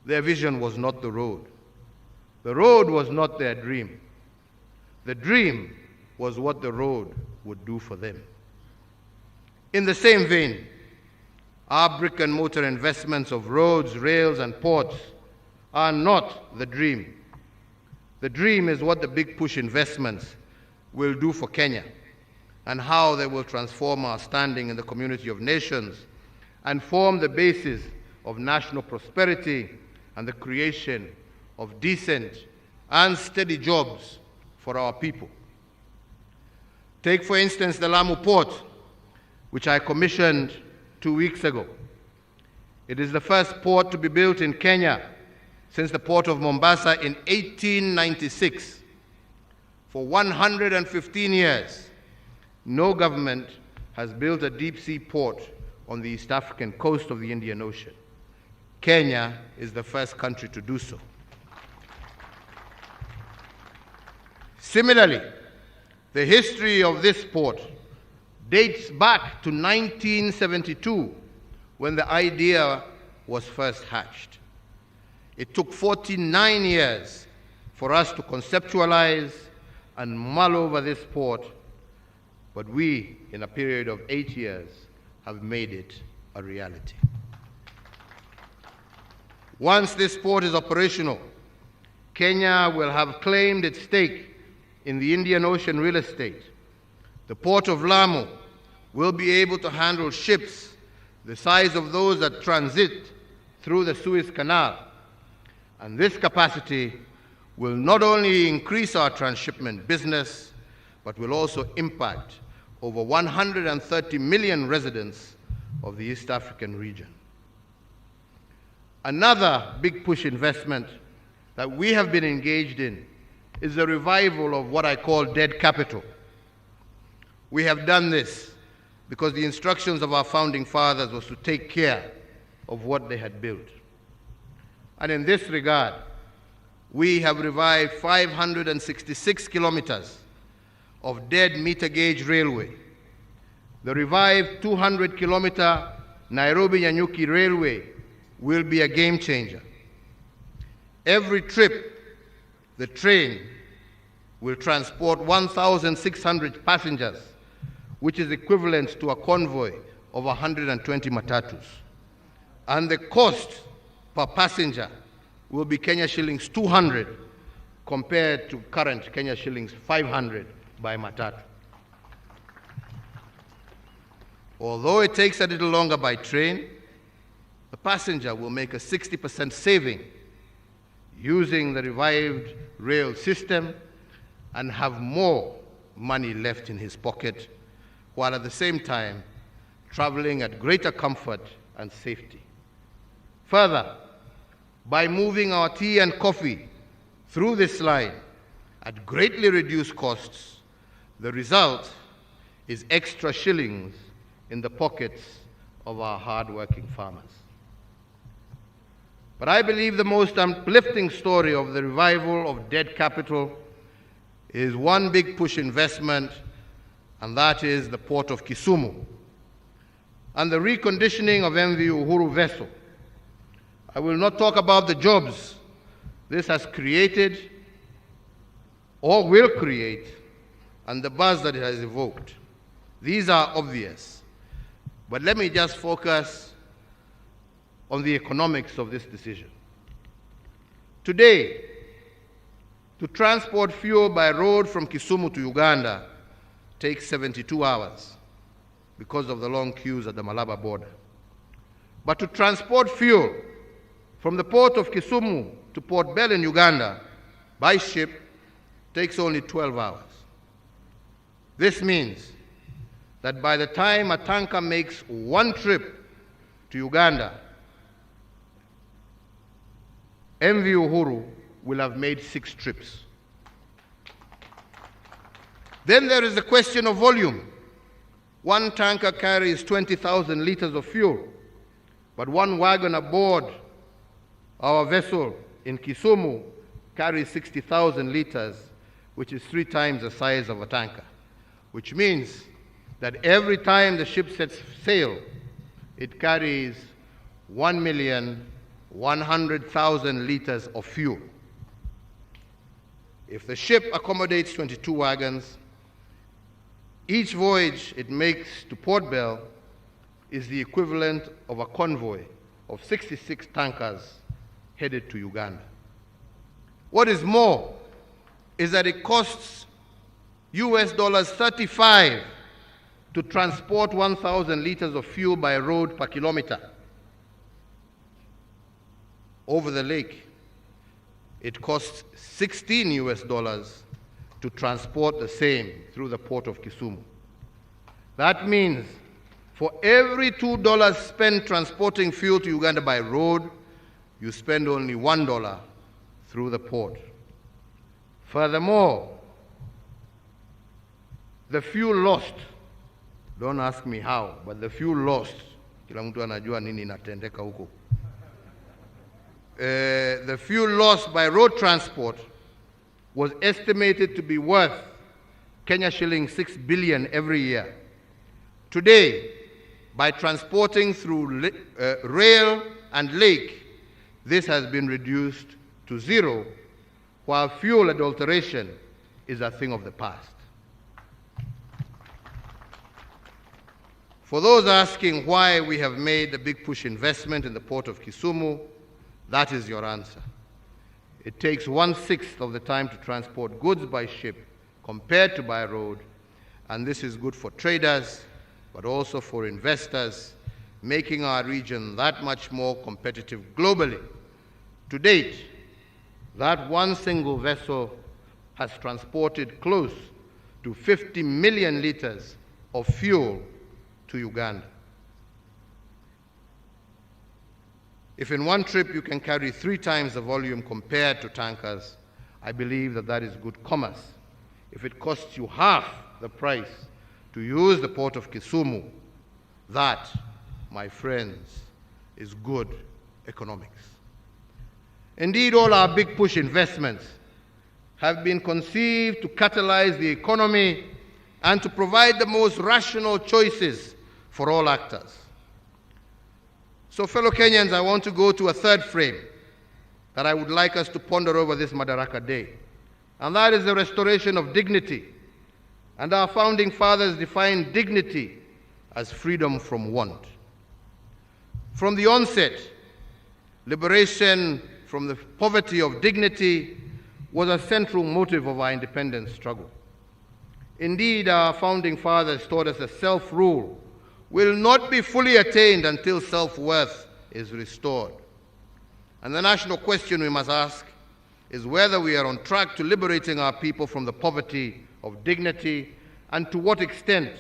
their vision was not the road. The road was not their dream. The dream was what the road would do for them. In the same vein, our brick and mortar investments of roads, rails, and ports are not the dream. The dream is what the big push investments will do for Kenya and how they will transform our standing in the community of nations and form the basis of national prosperity and the creation of decent and steady jobs for our people. Take, for instance, the Lamu Port, which I commissioned 2 weeks ago. It is the first port to be built in Kenya since the port of Mombasa in 1896. For 115 years, no government has built a deep-sea port on the East African coast of the Indian Ocean. Kenya is the first country to do so. Similarly, the history of this port dates back to 1972, when the idea was first hatched. It took 49 years for us to conceptualize and mull over this port, but we, in a period of 8 years, have made it a reality. Once this port is operational, Kenya will have claimed its stake in the Indian Ocean real estate. The port of Lamu will be able to handle ships the size of those that transit through the Suez Canal. And this capacity will not only increase our transshipment business, but will also impact over 130 million residents of the East African region. Another big push investment that we have been engaged in is the revival of what I call dead capital. We have done this because the instructions of our founding fathers was to take care of what they had built. And in this regard, we have revived 566 kilometers of dead meter gauge railway. The revived 200-kilometer Nairobi-Nyanyuki railway will be a game changer. Every trip, the train will transport 1,600 passengers, which is equivalent to a convoy of 120 matatus. And the cost per passenger will be Kenya shillings 200 compared to current Kenya shillings 500 by matatu. Although it takes a little longer by train, the passenger will make a 60% saving using the revived rail system and have more money left in his pocket, while at the same time traveling at greater comfort and safety. Further, by moving our tea and coffee through this line, at greatly reduced costs, the result is extra shillings in the pockets of our hard-working farmers. But I believe the most uplifting story of the revival of dead capital is one big push investment, and that is the port of Kisumu and the reconditioning of MV Uhuru vessel. I will not talk about the jobs this has created or will create and the buzz that it has evoked. These are obvious. But let me just focus on the economics of this decision. Today, to transport fuel by road from Kisumu to Uganda takes 72 hours because of the long queues at the Malaba border. But to transport fuel from the port of Kisumu to Port Bell in Uganda by ship takes only 12 hours. This means that by the time a tanker makes one trip to Uganda, MV Uhuru will have made 6 trips. Then there is the question of volume. One tanker carries 20,000 liters of fuel, but one wagon aboard our vessel in Kisumu carries 60,000 liters, which is 3 times the size of a tanker, which means that every time the ship sets sail, it carries 1,100,000 liters of fuel. If the ship accommodates 22 wagons, each voyage it makes to Port Bell is the equivalent of a convoy of 66 tankers headed to Uganda. What is more is that it costs $35 to transport 1,000 liters of fuel by road per kilometer. Over the lake, it costs $16 to transport the same through the port of Kisumu. That means for every $2 spent transporting fuel to Uganda by road, you spend only $1 through the port. Furthermore, the fuel lost, don't ask me how, but the fuel lost, kila mtu anajua nini inatendeka huko. The fuel lost by road transport was estimated to be worth Kenya shillings 6 billion every year. Today, by transporting through rail and lake, this has been reduced to 0, while fuel adulteration is a thing of the past. For those asking why we have made the big push investment in the port of Kisumu, that is your answer. It takes 1/6 of the time to transport goods by ship compared to by road, and this is good for traders, but also for investors, making our region that much more competitive globally. To date, that one single vessel has transported close to 50 million liters of fuel to Uganda. If in one trip you can carry 3 times the volume compared to tankers, I believe that that is good commerce. If it costs you half the price to use the port of Kisumu, that, my friends, is good economics. Indeed, all our big push investments have been conceived to catalyze the economy and to provide the most rational choices for all actors. So, fellow Kenyans, I want to go to a third frame that I would like us to ponder over this Madaraka Day, and that is the restoration of dignity. And our founding fathers defined dignity as freedom from want. From the onset, liberation from the poverty of dignity was a central motive of our independence struggle. Indeed, our founding fathers taught us that self-rule will not be fully attained until self-worth is restored. And the national question we must ask is whether we are on track to liberating our people from the poverty of dignity, and to what extent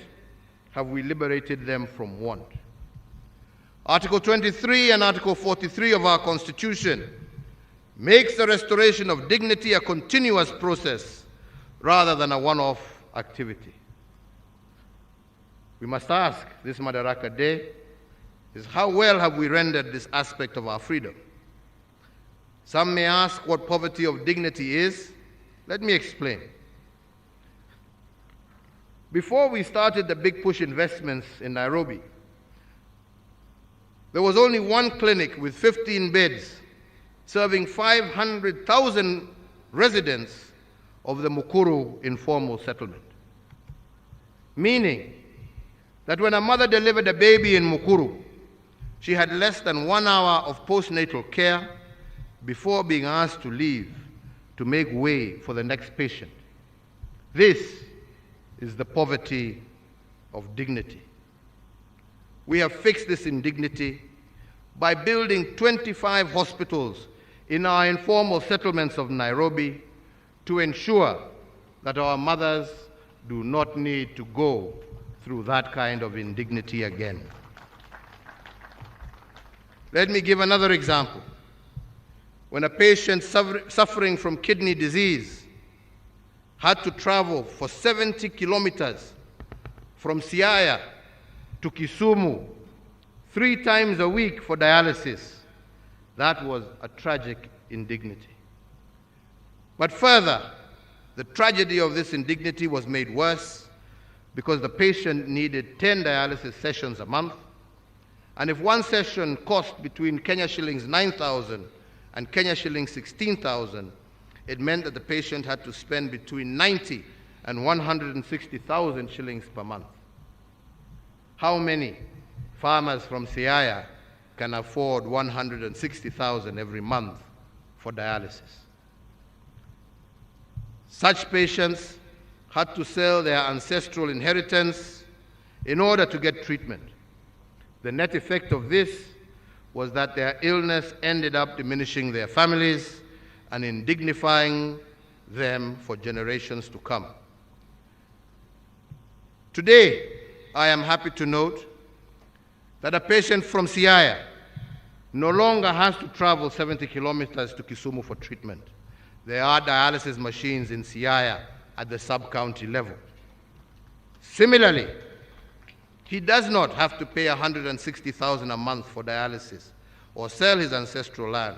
have we liberated them from want. Article 23 and Article 43 of our Constitution makes the restoration of dignity a continuous process rather than a one-off activity. We must ask this Madaraka Day is how well have we rendered this aspect of our freedom? Some may ask what poverty of dignity is. Let me explain. Before we started the big push investments in Nairobi, there was only one clinic with 15 beds serving 500,000 residents of the Mukuru informal settlement. Meaning that when a mother delivered a baby in Mukuru, she had less than 1 hour of postnatal care before being asked to leave to make way for the next patient. This is the poverty of dignity. We have fixed this indignity by building 25 hospitals in our informal settlements of Nairobi to ensure that our mothers do not need to go through that kind of indignity again. Let me give another example. When a patient suffering from kidney disease had to travel for 70 kilometers from Siaya to Kisumu 3 times a week for dialysis, that was a tragic indignity. But further, the tragedy of this indignity was made worse because the patient needed 10 dialysis sessions a month, and if one session cost between Kenya shillings 9,000 and Kenya shillings 16,000, it meant that the patient had to spend between 90 and 160,000 shillings per month. How many farmers from Siaya can afford 160,000 every month for dialysis? Such patients had to sell their ancestral inheritance in order to get treatment. The net effect of this was that their illness ended up diminishing their families and indignifying them for generations to come. Today, I am happy to note that a patient from Siaya no longer has to travel 70 kilometers to Kisumu for treatment. There are dialysis machines in Siaya at the sub-county level. Similarly, he does not have to pay 160,000 a month for dialysis or sell his ancestral land.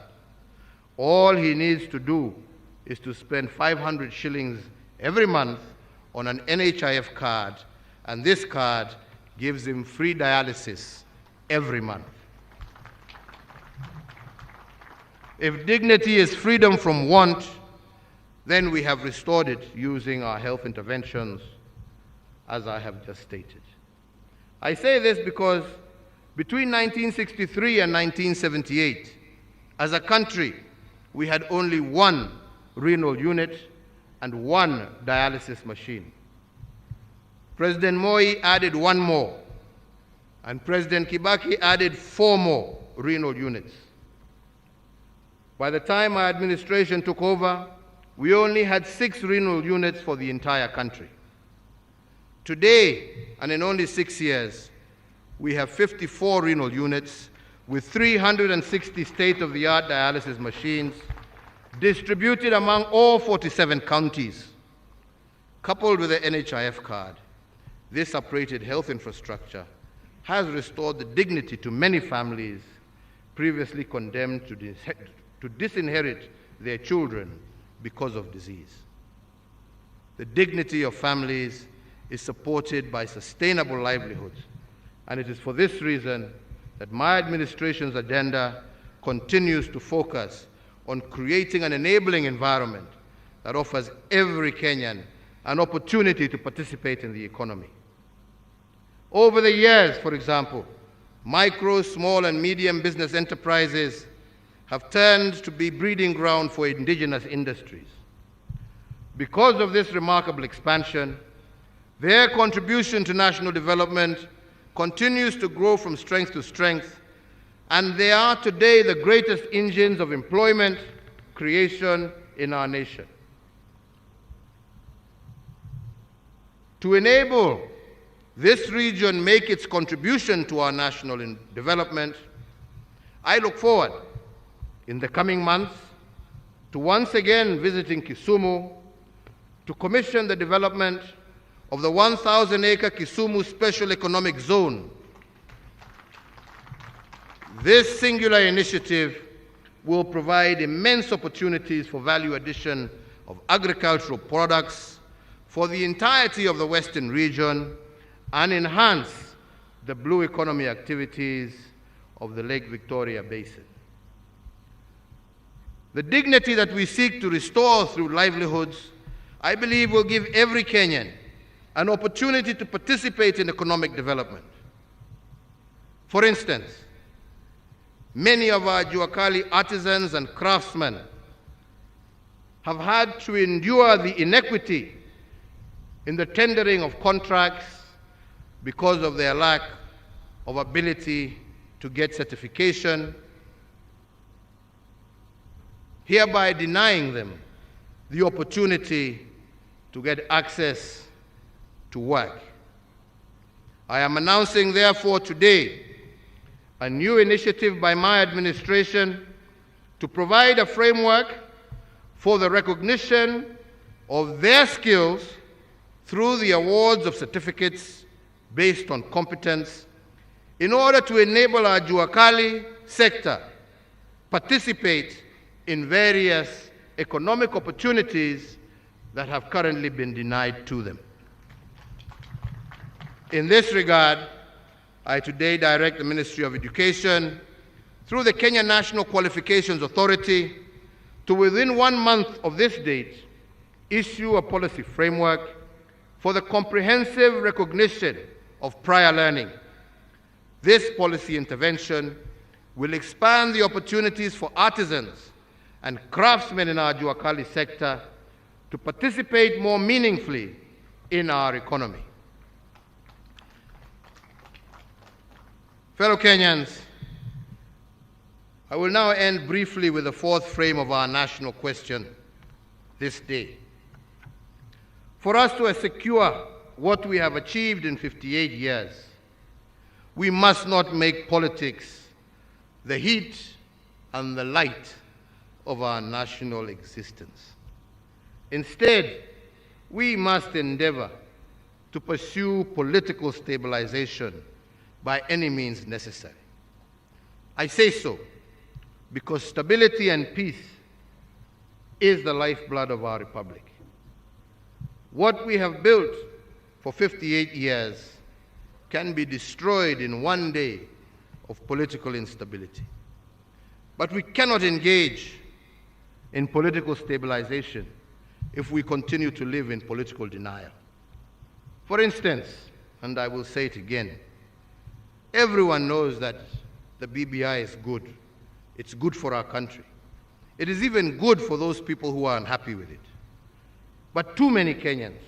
All he needs to do is to spend 500 shillings every month on an NHIF card, and this card gives him free dialysis every month. If dignity is freedom from want, then we have restored it using our health interventions, as I have just stated. I say this because between 1963 and 1978, as a country, we had only 1 renal unit and 1 dialysis machine. President Moi added 1 more, and President Kibaki added 4 more renal units. By the time our administration took over, we only had 6 renal units for the entire country. Today, and in only 6 years, we have 54 renal units with 360 state-of-the-art dialysis machines distributed among all 47 counties. Coupled with the NHIF card, this upgraded health infrastructure has restored the dignity to many families previously condemned to disinherit their children because of disease. The dignity of families is supported by sustainable livelihoods, and it is for this reason that my administration's agenda continues to focus on creating an enabling environment that offers every Kenyan an opportunity to participate in the economy. Over the years, for example, micro, small, and medium business enterprises have turned to be breeding ground for indigenous industries. Because of this remarkable expansion, their contribution to national development continues to grow from strength to strength, and they are today the greatest engines of employment creation in our nation. To enable this region make its contribution to our national development, I look forward in the coming months to once again visiting Kisumu to commission the development of the 1,000-acre Kisumu Special Economic Zone. This singular initiative will provide immense opportunities for value addition of agricultural products for the entirety of the Western region and enhance the blue economy activities of the Lake Victoria Basin. The dignity that we seek to restore through livelihoods, I believe, will give every Kenyan an opportunity to participate in economic development. For instance, many of our Juakali artisans and craftsmen have had to endure the inequity in the tendering of contracts because of their lack of ability to get certification, hereby denying them the opportunity to get access to work. I am announcing, therefore, today a new initiative by my administration to provide a framework for the recognition of their skills through the awards of certificates based on competence in order to enable our Juakali sector participate in various economic opportunities that have currently been denied to them. In this regard, I today direct the Ministry of Education through the Kenya National Qualifications Authority to, within 1 month of this date, issue a policy framework for the comprehensive recognition of prior learning. This policy intervention will expand the opportunities for artisans and craftsmen in our Juakali sector to participate more meaningfully in our economy. Fellow Kenyans, I will now end briefly with the fourth frame of our national question this day. For us to secure what we have achieved in 58 years, we must not make politics the heat and the light of our national existence. Instead, we must endeavor to pursue political stabilization by any means necessary. I say so because stability and peace is the lifeblood of our republic. What we have built for 58 years can be destroyed in 1 day of political instability. But we cannot engage in political stabilization if we continue to live in political denial. For instance, and I will say it again, everyone knows that the BBI is good. It's good for our country. It is even good for those people who are unhappy with it. But too many Kenyans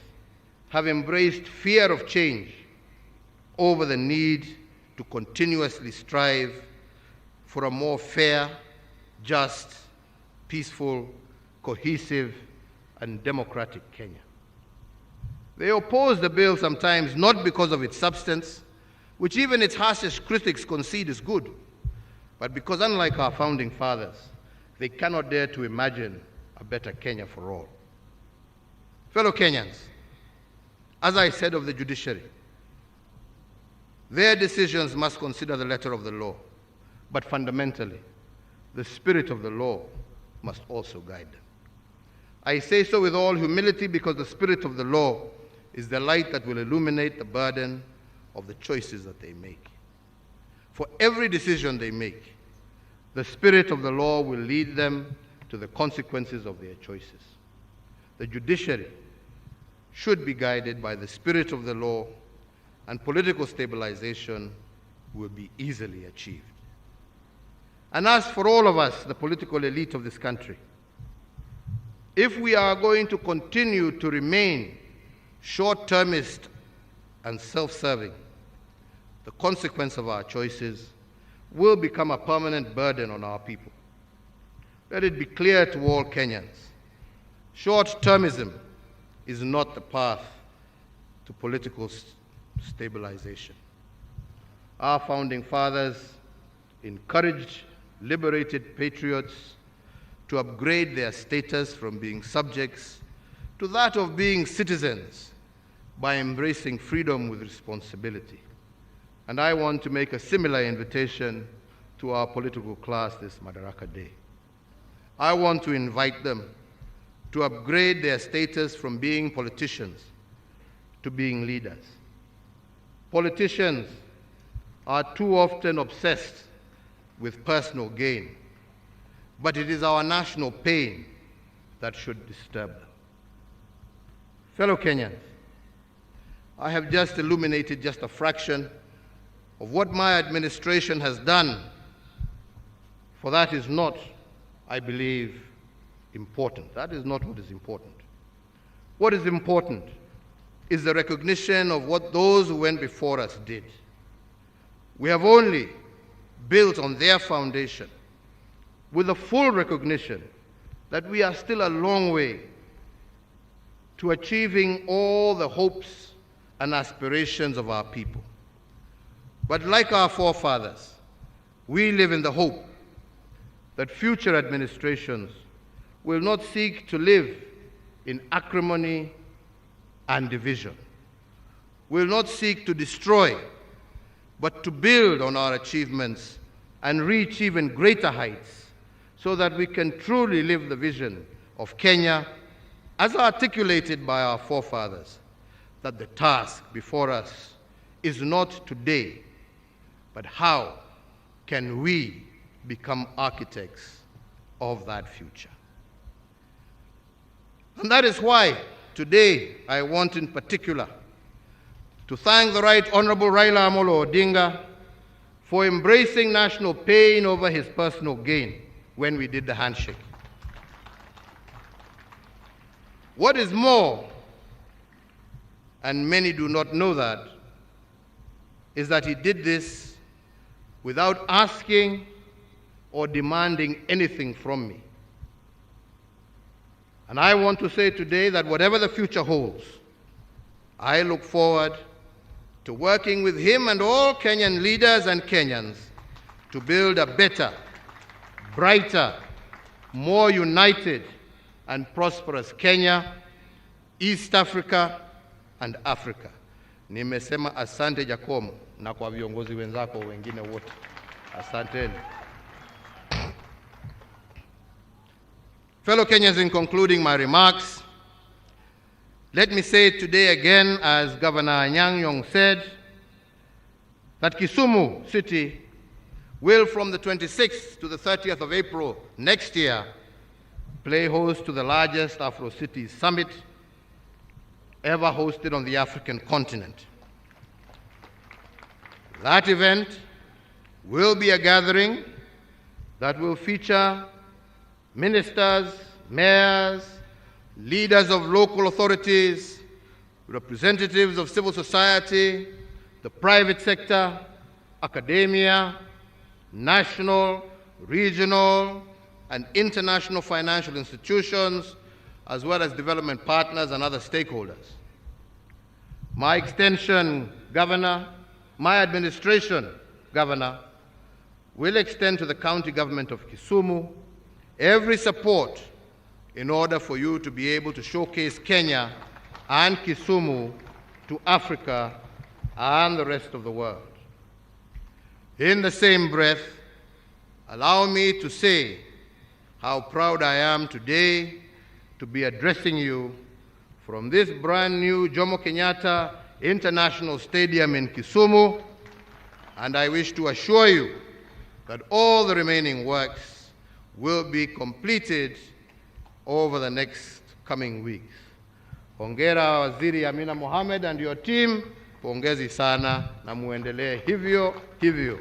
have embraced fear of change over the need to continuously strive for a more fair, just, peaceful, cohesive, and democratic Kenya. They oppose the bill sometimes not because of its substance, which even its harshest critics concede is good, but because, unlike our founding fathers, they cannot dare to imagine a better Kenya for all. Fellow Kenyans, as I said of the judiciary, their decisions must consider the letter of the law, but fundamentally, the spirit of the law must also guide them. I say so with all humility because the spirit of the law is the light that will illuminate the burden of the choices that they make. For every decision they make, the spirit of the law will lead them to the consequences of their choices. The judiciary should be guided by the spirit of the law, and political stabilization will be easily achieved. And as for all of us, the political elite of this country, if we are going to continue to remain short-termist and self-serving, the consequence of our choices will become a permanent burden on our people. Let it be clear to all Kenyans, short-termism is not the path to political stabilization. Our founding fathers encouraged liberated patriots to upgrade their status from being subjects to that of being citizens by embracing freedom with responsibility. And I want to make a similar invitation to our political class this Madaraka Day. I want to invite them to upgrade their status from being politicians to being leaders. Politicians are too often obsessed with personal gain, but it is our national pain that should disturb them. Fellow Kenyans, I have just illuminated just a fraction of what my administration has done, for that is not, I believe, important. That is not what is important. What is important is the recognition of what those who went before us did. We have only built on their foundation with the full recognition that we are still a long way to achieving all the hopes and aspirations of our people. But like our forefathers, we live in the hope that future administrations will not seek to live in acrimony and division, will not seek to destroy, but to build on our achievements and reach even greater heights so that we can truly live the vision of Kenya as articulated by our forefathers, that the task before us is not today, but how can we become architects of that future. And that is why today I want in particular to thank the Right Honorable Raila Amolo Odinga for embracing national pain over his personal gain when we did the handshake. What is more, and many do not know that, is that he did this without asking or demanding anything from me. And I want to say today that whatever the future holds, I look forward to working with him and all Kenyan leaders and Kenyans to build a better, brighter, more united and prosperous Kenya, East Africa and Africa. Nimesema asante Jacomo na kwa viongozi wenzako wengine wote. Asanteni. Fellow Kenyans, in concluding my remarks, let me say today again, as Governor Anyang' Nyong'o said, that Kisumu City will, from the 26th to the 30th of April next year, play host to the largest Afro-Cities Summit ever hosted on the African continent. That event will be a gathering that will feature ministers, mayors, leaders of local authorities, representatives of civil society, the private sector, academia, national, regional, and international financial institutions, as well as development partners and other stakeholders. My extension, Governor, my administration, Governor, will extend to the county government of Kisumu every support in order for you to be able to showcase Kenya and Kisumu to Africa and the rest of the world. In the same breath, allow me to say how proud I am today to be addressing you from this brand new Jomo Kenyatta International Stadium in Kisumu, and I wish to assure you that all the remaining works will be completed over the next coming weeks. Hongera Waziri Amina Mohamed and your team, pongezi sana na muendelee hivyo hivyo.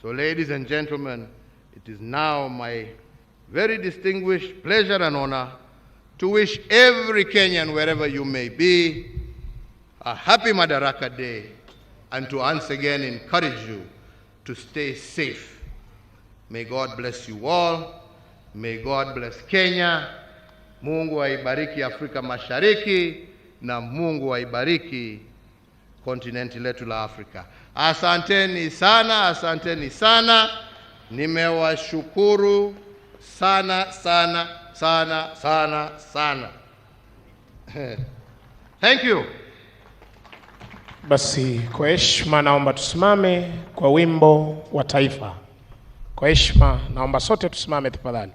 So ladies and gentlemen, it is now my very distinguished pleasure and honor to wish every Kenyan, wherever you may be, a happy Madaraka Day, and to once again encourage you to stay safe. May God bless you all. May God bless Kenya. Mungu aibariki Afrika Mashariki na Mungu aibariki kontinenti letu la Afrika. Asanteni sana, asanteni sana. Nimewashukuru sana sana sana sana sana. Thank you. Basi kwa heshima naomba tusimame kwa wimbo wa taifa. Kwa heshima naomba sote tusimame tafadhali.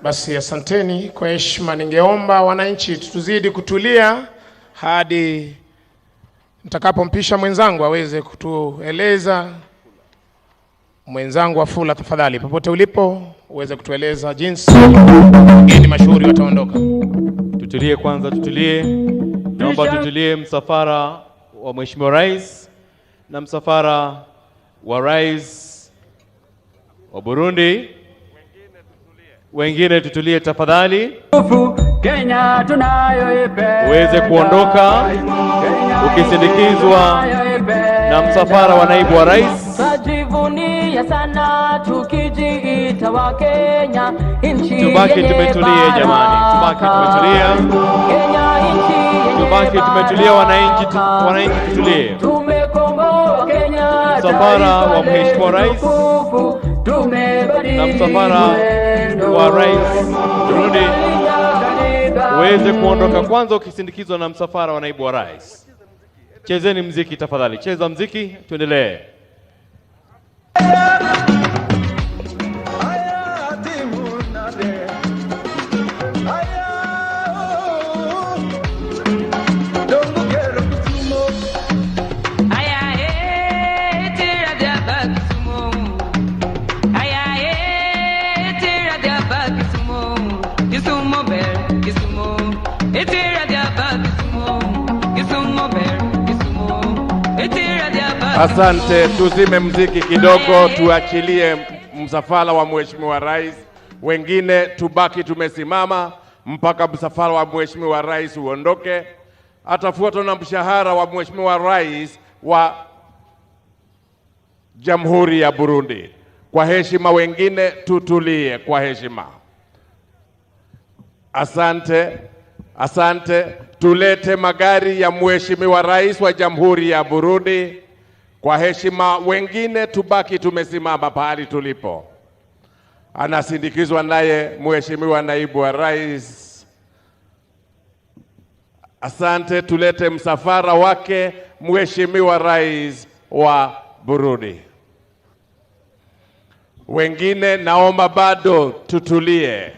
Basi asanteni. Kwa heshima ningeomba wananchi tuzidi kutulia hadi nitakapompisha mwenzangu aweze kutueleza. Mwenzangu Wafula, tafadhali popote ulipo uweze kutueleza jinsi wageni mashuhuri wataondoka. Tutulie kwanza, tutulie. Naomba tutulie. Msafara wa Mheshimiwa Rais na msafara wa Rais wa Burundi. Wengine tutulie tafadhali. Kenya tunayoipenda uweze kuondoka ukisindikizwa na msafara wa naibu wa rais. Tujivunia sana tukijiita wa Kenya, nchi tubaki tumetulia jamani, tubaki tumetulia. Kenya nchi tubaki tumetulia, wananchi tutulie. Tumekomboa Kenya, msafara wa Mheshimiwa Rais na msafara wa Rais Burundi uweze kuondoka kwanza ukisindikizwa na msafara wa naibu wa rais. Chezeni mziki tafadhali, cheza mziki, tuendelee. Asante, tuzime mziki kidogo, tuachilie msafara wa Mheshimiwa Rais. Wengine tubaki tumesimama mpaka msafara wa Mheshimiwa Rais uondoke. Atafuatwa na mshahara wa Mheshimiwa Rais wa Jamhuri ya Burundi. Kwa heshima, wengine tutulie kwa heshima. Asante, asante. Tulete magari ya Mheshimiwa Rais wa Jamhuri ya Burundi. Kwa heshima, wengine tubaki tumesimama pahali tulipo. Anasindikizwa naye Mheshimiwa Naibu wa Rais. Asante, tulete msafara wake Mheshimiwa Rais wa Burundi. Wengine naomba bado tutulie.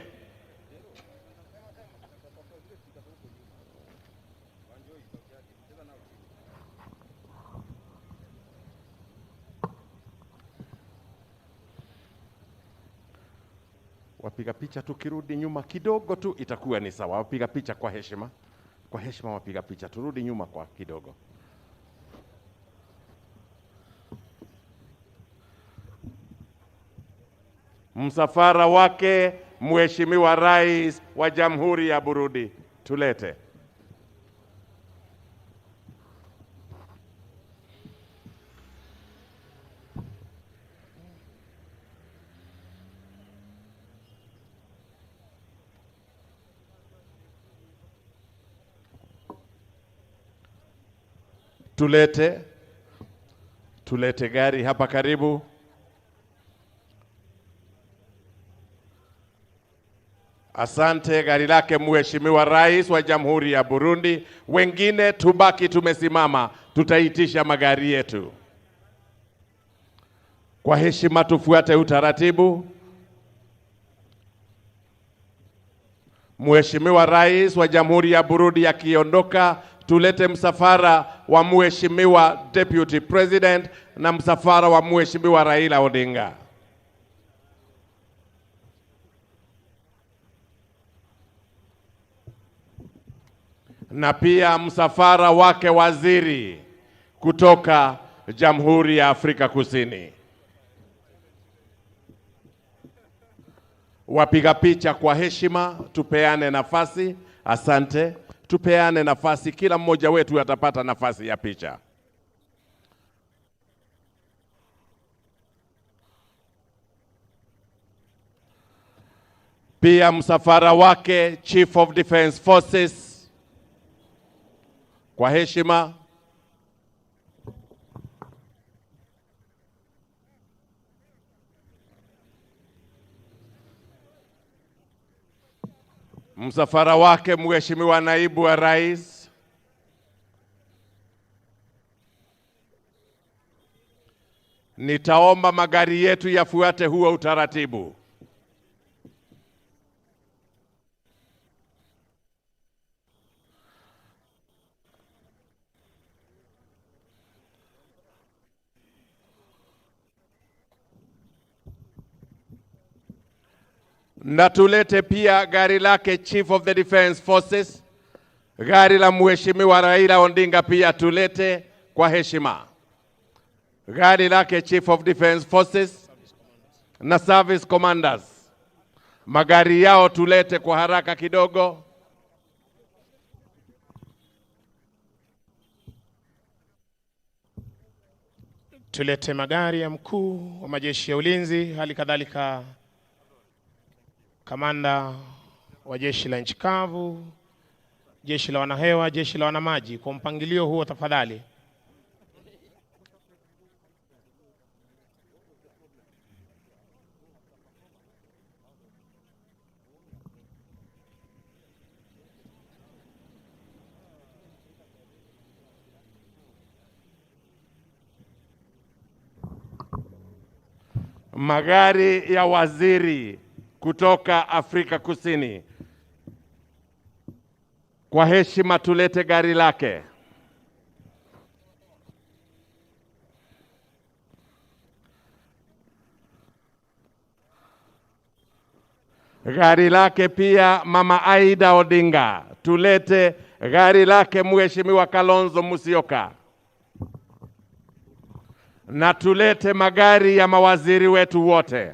Wapiga picha tukirudi nyuma kidogo tu itakuwa ni sawa. Wapiga picha kwa heshima. Kwa heshima wapiga picha turudi nyuma kwa kidogo. Msafara wake Mheshimiwa Rais wa Jamhuri ya Burundi tulete. tulete gari hapa karibu. Asante, gari lake Mheshimiwa Rais wa Jamhuri ya Burundi. Wengine tubaki tumesimama, tutaitisha magari yetu. Kwa heshima tufuate utaratibu. Mheshimiwa Rais wa Jamhuri ya Burundi akiondoka, tulete msafara wa Mheshimiwa Deputy President na msafara wa Mheshimiwa Raila Odinga. Na pia msafara wake waziri kutoka Jamhuri ya Afrika Kusini. Wapiga picha kwa heshima, tupeane nafasi. Asante, tupeane nafasi, kila mmoja wetu atapata nafasi ya picha. Pia msafara wake Chief of Defense Forces kwa heshima. Msafara wake Mheshimiwa Naibu wa Rais. Nitaomba magari yetu yafuate huo utaratibu. Na tulete pia gari lake Chief of the Defense Forces, gari la Mheshimiwa Raila Odinga pia tulete kwa heshima. Gari lake Chief of Defense Forces na Service Commanders, magari yao tulete kwa haraka kidogo. Tulete magari ya mkuu wa majeshi ya ulinzi, hali kadhalika kamanda wa jeshi la nchi kavu, jeshi la wanahewa, jeshi la wanamaji, kwa mpangilio huo tafadhali. Magari ya waziri kutoka Afrika Kusini, kwa heshima tulete gari lake. Gari lake pia Mama Aida Odinga, tulete gari lake Mheshimiwa Kalonzo Musyoka. Na tulete magari ya mawaziri wetu wote.